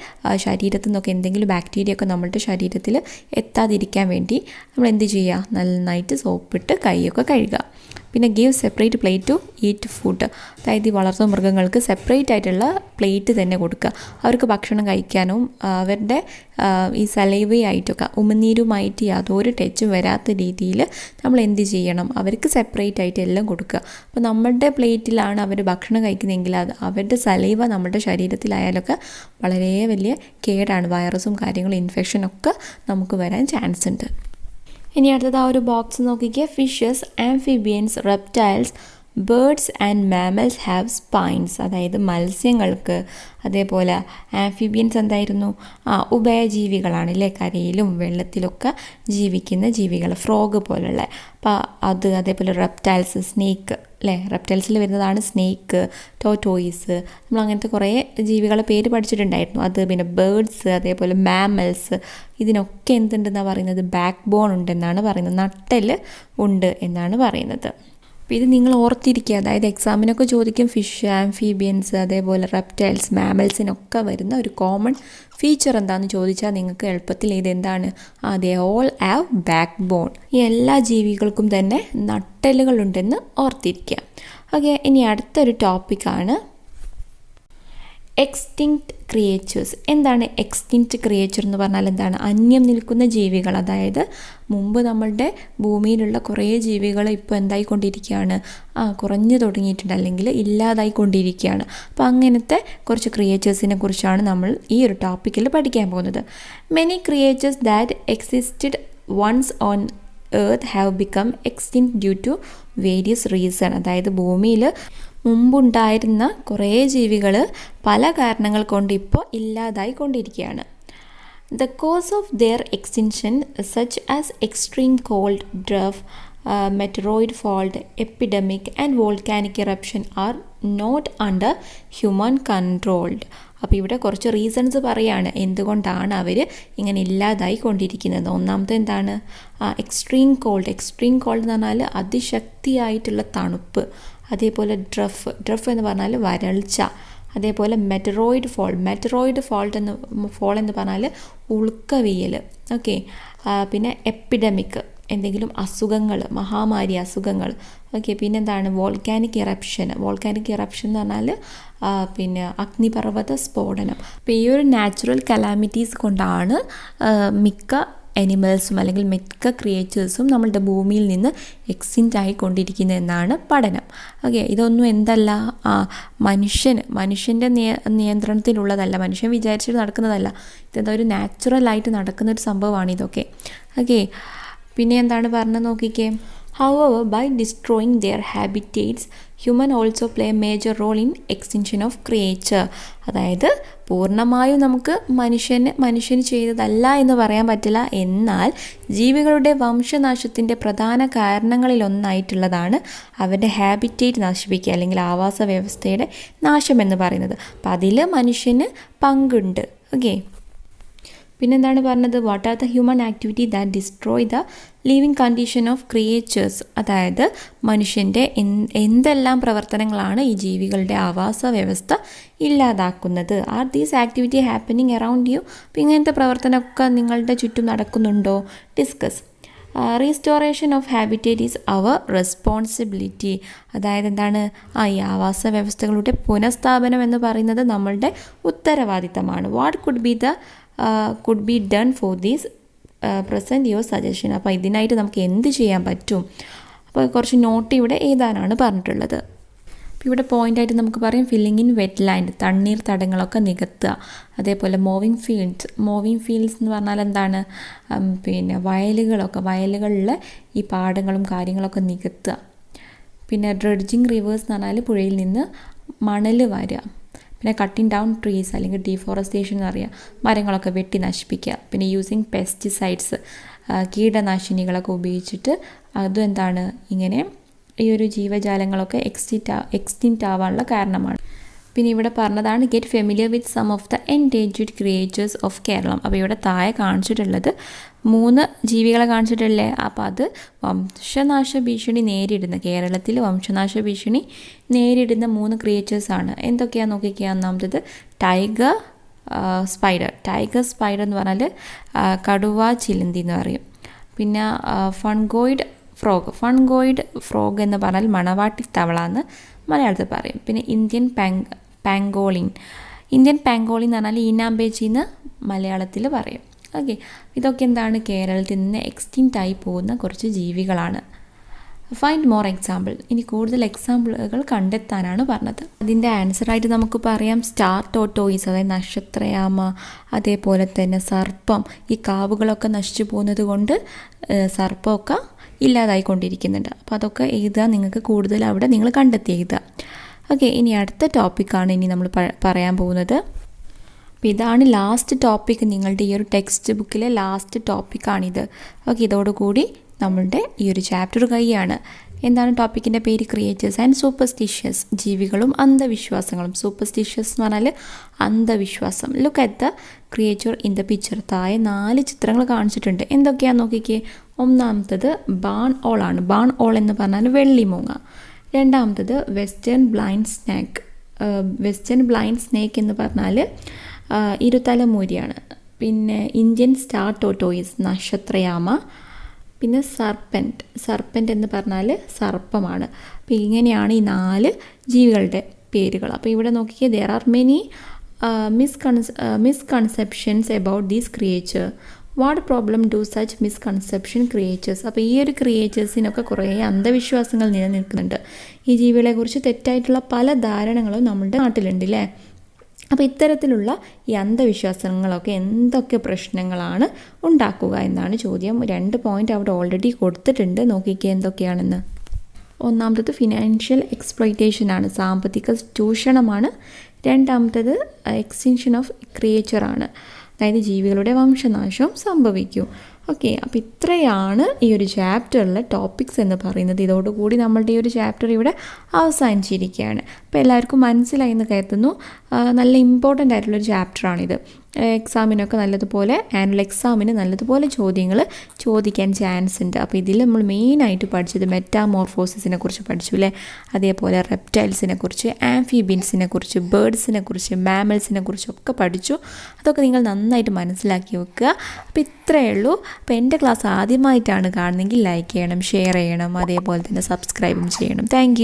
ശരീരത്തിൽ നിന്നൊക്കെ എന്തെങ്കിലും ബാക്ടീരിയ ഒക്കെ നമ്മളുടെ ശരീരത്തിൽ എത്താതിരിക്കാൻ വേണ്ടി നമ്മൾ എന്ത് ചെയ്യുക? നന്നായിട്ട് സോപ്പിട്ട് കൈയൊക്കെ കഴുകുക. പിന്നെ give separate plate to eat food, അതായത് ഈ വളർത്തു മൃഗങ്ങൾക്ക് സെപ്പറേറ്റ് ആയിട്ടുള്ള പ്ലേറ്റ് തന്നെ കൊടുക്കുക. അവർക്ക് ഭക്ഷണം കഴിക്കാനും അവരുടെ ഈ സലൈവയായിട്ടൊക്കെ ഉമിനീരുമായിട്ട് യാതൊരു ടച്ചും വരാത്ത രീതിയിൽ നമ്മൾ എന്ത് ചെയ്യണം, അവർക്ക് സെപ്പറേറ്റ് ആയിട്ട് എല്ലാം കൊടുക്കുക. അപ്പോൾ നമ്മുടെ പ്ലേറ്റിലാണ് അവർ ഭക്ഷണം കഴിക്കുന്നതെങ്കിൽ അത് അവരുടെ സലൈവ നമ്മുടെ ശരീരത്തിലായാലൊക്കെ വളരെ വലിയ കേടാണ്. വൈറസും കാര്യങ്ങളും ഇൻഫെക്ഷനൊക്കെ നമുക്ക് വരാൻ ചാൻസ് ഉണ്ട്. ഇനി അടുത്തത് ആ ഒരു ബോക്സ് നോക്കിക്കേ. Fishes, amphibians, reptiles, birds and mammals have spines, അതായത് മത്സ്യങ്ങൾക്ക്, അതേപോലെ ആംഫിബിയൻസ് എന്തായിരുന്നു, ഉഭയജീവികളാണ് അല്ലേ, കരയിലും വെള്ളത്തിലൊക്കെ ജീവിക്കുന്ന ജീവികൾ, ഫ്രോഗ് പോലുള്ള. അപ്പോൾ അതേപോലെ റെപ്റ്റൈൽസ്, സ്നേക്ക് അല്ലേ, റെപ്റ്റൈൽസിൽ വരുന്നതാണ് സ്നേക്ക്, ടോട്ടോയിസ്, നമ്മൾ അങ്ങനത്തെ കുറേ ജീവികളെ പേര് പഠിച്ചിട്ടുണ്ടായിരുന്നു. അത് പിന്നെ ബേർഡ്സ്, അതേപോലെ മാമൽസ്, ഇതിനൊക്കെ എന്തുണ്ടെന്നാണ് പറയുന്നത്, ബാക്ക് ബോൺ ഉണ്ടെന്നാണ് പറയുന്നത്, നട്ടെല്ല് ഉണ്ട് എന്നാണ് പറയുന്നത്. അപ്പോൾ ഇത് നിങ്ങൾ ഓർത്തിരിക്കുക. അതായത് എക്സാമിനൊക്കെ ചോദിക്കും ഫിഷ്, ആംഫീബിയൻസ്, അതേപോലെ റെപ്റ്റൈൽസ്, മാമൽസിനൊക്കെ വരുന്ന ഒരു കോമൺ ഫീച്ചർ എന്താണെന്ന് ചോദിച്ചാൽ നിങ്ങൾക്ക് എളുപ്പത്തിൽ ഇതെന്താണ്, they all have backbone. ഈ എല്ലാ ജീവികൾക്കും തന്നെ നട്ടെല്ലുകളുണ്ടെന്ന് ഓർത്തിരിക്കുക. ഓക്കെ, ഇനി അടുത്തൊരു ടോപ്പിക്കാണ് എക്സ്റ്റിങ്ക്റ്റ് ക്രിയേച്ചേഴ്സ്. എന്താണ് എക്സ്റ്റിങ്ക്റ്റ് ക്രിയേച്ചർ എന്ന് പറഞ്ഞാൽ എന്താണ്, അന്യം നിൽക്കുന്ന ജീവികൾ. അതായത് മുമ്പ് നമ്മളുടെ ഭൂമിയിലുള്ള കുറേ ജീവികൾ ഇപ്പോൾ എന്തായിക്കൊണ്ടിരിക്കുകയാണ്, കുറഞ്ഞു തുടങ്ങിയിട്ടുണ്ട്, അല്ലെങ്കിൽ ഇല്ലാതായിക്കൊണ്ടിരിക്കുകയാണ്. അപ്പോൾ അങ്ങനത്തെ കുറച്ച് ക്രിയേച്ചേഴ്സിനെ കുറിച്ചാണ് നമ്മൾ ഈ ഒരു ടോപ്പിക്കിൽ പഠിക്കാൻ പോകുന്നത്. Many creatures that existed once on earth have become extinct due to various reason. അതായത് ഭൂമിയിൽ മുമ്പുണ്ടായിരുന്ന കുറേ ജീവികൾ പല കാരണങ്ങൾ കൊണ്ട് ഇപ്പോൾ ഇല്ലാതായി കൊണ്ടിരിക്കുകയാണ്. The cause of their extinction such as extreme cold, drought, meteoroid fault, epidemic and volcanic eruption are not under human controlled. അപ്പോൾ ഇവിടെ കുറച്ച് റീസൺസ് പറയാണ് എന്തുകൊണ്ടാണ് അവർ ഇങ്ങനെ ഇല്ലാതായി കൊണ്ടിരിക്കുന്നത്. ഒന്നാമത്തെ എന്താണ്, എക്സ്ട്രീം കോൾഡ്. എക്സ്ട്രീം കോൾഡ് എന്ന് പറഞ്ഞാൽ അതിശക്തിയായിട്ടുള്ള തണുപ്പ്. അതേപോലെ ഡ്രഫ് എന്ന് പറഞ്ഞാൽ വരൾച്ച. അതേപോലെ മെറ്ററോയിഡ് ഫോൾ എന്ന് പറഞ്ഞാൽ ഉൾക്കവിയൽ. ഓക്കെ, പിന്നെ എപ്പിഡമിക്, എന്തെങ്കിലും അസുഖങ്ങൾ, മഹാമാരി അസുഖങ്ങൾ. ഓക്കെ, പിന്നെന്താണ് വോൾക്കാനിക് ഇറപ്ഷൻ എന്ന് പറഞ്ഞാൽ പിന്നെ അഗ്നിപർവ്വത സ്ഫോടനം. അപ്പോൾ ഈ ഒരു നാച്ചുറൽ കലാമിറ്റീസ് കൊണ്ടാണ് മിക്ക അനിമൽസും അല്ലെങ്കിൽ മിക്ക ക്രിയേച്ചേഴ്സും നമ്മളുടെ ഭൂമിയിൽ നിന്ന് എക്സിൻറ്റ് ആയിക്കൊണ്ടിരിക്കുന്നത് എന്നാണ് പഠനം. ഓക്കെ, ഇതൊന്നും എന്തല്ല, മനുഷ്യൻ്റെ നിയന്ത്രണത്തിലുള്ളതല്ല, മനുഷ്യൻ വിചാരിച്ചിട്ട് നടക്കുന്നതല്ല. ഇതെന്താ ഒരു നാച്ചുറലായിട്ട് നടക്കുന്നൊരു സംഭവമാണ് ഇതൊക്കെ. ഓക്കെ, പിന്നെ എന്താണ് പറഞ്ഞത് നോക്കിക്കേ. However, by destroying their habitats, human also play a major role in extinction of creature. അതായത് പൂർണ്ണമായും നമുക്ക് മനുഷ്യന് ചെയ്തതല്ല എന്ന് പറയാൻ പറ്റില്ല. എന്നാൽ ജീവികളുടെ വംശനാശത്തിൻ്റെ പ്രധാന കാരണങ്ങളിലൊന്നായിട്ടുള്ളതാണ് അവരുടെ ഹാബിറ്റേറ്റ് നശിപ്പിക്കുക, അല്ലെങ്കിൽ ആവാസ വ്യവസ്ഥയുടെ നാശം എന്ന് പറയുന്നത്. അപ്പം അതിൽ മനുഷ്യന് പങ്കുണ്ട്. ഓക്കെ, പിന്നെന്താണ് പറഞ്ഞത്, what are the human activity that destroy the living condition of creatures. അതായത് മനുഷ്യൻ്റെ എന്തെല്ലാം പ്രവർത്തനങ്ങളാണ് ഈ ജീവികളുടെ ആവാസ വ്യവസ്ഥ ഇല്ലാതാക്കുന്നത്. Are these activity happening around you. അപ്പോൾ ഇങ്ങനത്തെ പ്രവർത്തനമൊക്കെ നിങ്ങളുടെ ചുറ്റും നടക്കുന്നുണ്ടോ? Discuss. Restoration of habitat is our responsibility. അതായത് എന്താണ്, ഈ ആവാസ വ്യവസ്ഥകളുടെ പുനഃസ്ഥാപനം എന്ന് പറയുന്നത് നമ്മളുടെ ഉത്തരവാദിത്തമാണ്. What could be done for these present your suggestion. അപ്പോൾ ഇതിനായിട്ട് നമുക്ക് എന്ത് ചെയ്യാൻ പറ്റും? അപ്പോൾ കുറച്ച് നോട്ട് ഇവിടെ എഴുതാനാണ് പറഞ്ഞിട്ടുള്ളത്. അപ്പോൾ ഇവിടെ പോയിൻ്റായിട്ട് നമുക്ക് പറയാം, ഫില്ലിങ് ഇൻ വെറ്റ് ലാൻഡ്, തണ്ണീർ തടങ്ങളൊക്കെ നികത്തുക. അതേപോലെ മൂവിങ് ഫീൽഡ്സ് എന്ന് പറഞ്ഞാൽ എന്താണ്, പിന്നെ വയലുകളിൽ ഈ പാടങ്ങളും കാര്യങ്ങളൊക്കെ നികത്തുക. പിന്നെ ഡ്രെഡ്ജിങ് റിവേഴ്സ് എന്ന് പറഞ്ഞാൽ പുഴയിൽ നിന്ന് മണൽ വാരുക. പിന്നെ കട്ടിങ് ഡൗൺ ട്രീസ് അല്ലെങ്കിൽ ഡീഫോറസ്റ്റേഷൻ എന്ന് പറയുക, മരങ്ങളൊക്കെ വെട്ടി നശിപ്പിക്കുക. പിന്നെ യൂസിങ് പെസ്റ്റിസൈഡ്സ്, കീടനാശിനികളൊക്കെ ഉപയോഗിച്ചിട്ട് അതും എന്താണ്, ഇങ്ങനെ ഈ ഒരു ജീവജാലങ്ങളൊക്കെ എക്സ്റ്റിൻറ്റ് ആവാനുള്ള കാരണമാണ്. പിന്നെ ഇവിടെ പറഞ്ഞതാണ് get familiar with some of the endangered creatures of Kerala. അപ്പോൾ ഇവിടെ താഴെ കാണിച്ചിട്ടുള്ളത് 3 ജീവികളെ കാണിച്ചിട്ടില്ലേ. അപ്പോൾ അത് വംശനാശ ഭീഷണി നേരിടുന്ന, കേരളത്തിൽ വംശനാശ ഭീഷണി നേരിടുന്ന 3 ക്രിയേച്ചേഴ്സാണ്. എന്തൊക്കെയാണെന്ന് നോക്കിക്കുക. ഒന്നാമത്തത് ടൈഗർ സ്പൈഡർ എന്ന് പറഞ്ഞാൽ കടുവ ചിലന്തി എന്ന് പറയും. പിന്നെ ഫ്രോഗ്. ഫൺഗോയിഡ് ഫ്രോഗ് എന്ന് പറഞ്ഞാൽ മണവാട്ടി തവള എന്ന് മലയാളത്തിൽ പറയും. പിന്നെ ഇന്ത്യൻ പാങ്കോളിൻ എന്ന് പറഞ്ഞാൽ ഈനാമ്പേച്ചി എന്ന് മലയാളത്തിൽ പറയും. ഓക്കെ, ഇതൊക്കെ എന്താണ്, കേരളത്തിൽ നിന്ന് എക്സ്റ്റിൻറ്റ് ആയി പോകുന്ന കുറച്ച് ജീവികളാണ്. Find more example. ഇനി കൂടുതൽ എക്സാമ്പിളുകൾ കണ്ടെത്താനാണ് പറഞ്ഞത്. അതിൻ്റെ ആൻസറായിട്ട് നമുക്ക് പറയാം സ്റ്റാർ ടോട്ടോയിസ്, അതായത് നക്ഷത്രയാമ, അതേപോലെ തന്നെ സർപ്പം. ഈ കാവുകളൊക്കെ നശിച്ചു പോകുന്നത് കൊണ്ട് സർപ്പമൊക്കെ ഇല്ലാതായിക്കൊണ്ടിരിക്കുന്നുണ്ട്. അപ്പോൾ അതൊക്കെ എഴുതുക, നിങ്ങൾക്ക് കൂടുതൽ അവിടെ നിങ്ങൾ കണ്ടെത്തി എഴുതുക. ഓക്കെ, ഇനി അടുത്ത ടോപ്പിക്കാണ് ഇനി നമ്മൾ പറയാൻ പോകുന്നത്. അപ്പോൾ ഇതാണ് ലാസ്റ്റ് ടോപ്പിക്ക്, നിങ്ങളുടെ ഈ ഒരു ടെക്സ്റ്റ് ബുക്കിലെ ലാസ്റ്റ് ടോപ്പിക്കാണിത്. ഓക്കെ, ഇതോടുകൂടി നമ്മളുടെ ഈ ഒരു ചാപ്റ്റർ കഴിയാണ്. എന്താണ് ടോപ്പിക്കിൻ്റെ പേര്? ക്രിയേച്ചേഴ്സ് ആൻഡ് സൂപ്പർസ്റ്റിഷ്യസ്, ജീവികളും അന്ധവിശ്വാസങ്ങളും. സൂപ്പർസ്റ്റിഷ്യസ് എന്ന് പറഞ്ഞാൽ അന്ധവിശ്വാസം. Look at the creature in the picture. താഴെ 4 ചിത്രങ്ങൾ കാണിച്ചിട്ടുണ്ട്. എന്തൊക്കെയാണെന്ന് നോക്കിക്കേ. ഒന്നാമത്തത് ബാൺ ഓൾ ആണ്. ബാൺ ഓൾ എന്ന് പറഞ്ഞാൽ വെള്ളിമൂങ്ങ. രണ്ടാമത്തത് വെസ്റ്റേൺ ബ്ലൈൻഡ് സ്നേക്ക് എന്ന് പറഞ്ഞാൽ ഇരുതലമൂരിയാണ്. പിന്നെ ഇന്ത്യൻ സ്റ്റാർ ടോട്ടോയിസ് നക്ഷത്രയാമ. പിന്നെ സർപ്പൻ്റ് എന്ന് പറഞ്ഞാൽ സർപ്പമാണ്. അപ്പോൾ ഇങ്ങനെയാണ് ഈ 4 ജീവികളുടെ പേരുകൾ. അപ്പോൾ ഇവിടെ നോക്കിയാൽ there are many misconceptions about these creature. What problem do such misconception creatures. അപ്പോൾ ഈ ഒരു ക്രിയേച്ചേഴ്സിനൊക്കെ കുറേ അന്ധവിശ്വാസങ്ങൾ നിലനിൽക്കുന്നുണ്ട്. ഈ ജീവികളെക്കുറിച്ച് തെറ്റായിട്ടുള്ള പല ധാരണകളും നമ്മുടെ നാട്ടിലുണ്ട് അല്ലേ. അപ്പോൾ ഇത്തരത്തിലുള്ള ഈ അന്ധവിശ്വാസങ്ങളൊക്കെ എന്തൊക്കെ പ്രശ്നങ്ങളാണ് ഉണ്ടാക്കുക എന്നാണ് ചോദ്യം. 2 പോയിൻ്റ് അവിടെ ഓൾറെഡി കൊടുത്തിട്ടുണ്ട്, നോക്കിക്കുക എന്തൊക്കെയാണെന്ന്. ഒന്നാമത്തത് ഫിനാൻഷ്യൽ എക്സ്പ്ലോയിറ്റേഷനാണ്, സാമ്പത്തിക ചൂഷണമാണ്. രണ്ടാമത്തത് എക്സ്റ്റിൻഷൻ ഓഫ് ക്രിയേച്ചറാണ്, അതായത് ജീവികളുടെ വംശനാശം സംഭവിക്കും. ഓക്കെ, അപ്പോൾ ഇത്രയാണ് ഈ ഒരു ചാപ്റ്ററിലെ ടോപ്പിക്സ് എന്ന് പറയുന്നത്. ഇതോടുകൂടി നമ്മളുടെ ഈ ഒരു ചാപ്റ്റർ ഇവിടെ അവസാനിച്ചിരിക്കുകയാണ്. അപ്പോൾ എല്ലാവർക്കും മനസ്സിലായി എന്ന് കരുതുന്നു. നല്ല ഇമ്പോർട്ടൻ്റ് ആയിട്ടുള്ളൊരു ചാപ്റ്ററാണിത്. എക്സാമിനൊക്കെ നല്ലതുപോലെ, ആനുവൽ എക്സാമിന് നല്ലതുപോലെ ചോദ്യങ്ങൾ ചോദിക്കാൻ ചാൻസ് ഉണ്ട്. അപ്പോൾ ഇതിൽ നമ്മൾ മെയിനായിട്ട് പഠിച്ചത് മെറ്റാമോർഫോസിസിനെ കുറിച്ച് പഠിച്ചു അല്ലേ. അതേപോലെ റെപ്റ്റൈൽസിനെ കുറിച്ച്, ആംഫീബിയൻസിനെ കുറിച്ച്, ബേർഡ്സിനെ കുറിച്ച്, മാമൽസിനെ കുറിച്ചൊക്കെ പഠിച്ചു. അതൊക്കെ നിങ്ങൾ നന്നായിട്ട് മനസ്സിലാക്കി വെക്കുക. അപ്പോൾ ഇത്രയേ ഉള്ളൂ. അപ്പോൾ എൻ്റെ ക്ലാസ് ആദ്യമായിട്ടാണ് കാണുന്നതെങ്കിൽ ലൈക്ക് ചെയ്യണം, ഷെയർ ചെയ്യണം, അതേപോലെ തന്നെ സബ്സ്ക്രൈബും ചെയ്യണം. താങ്ക്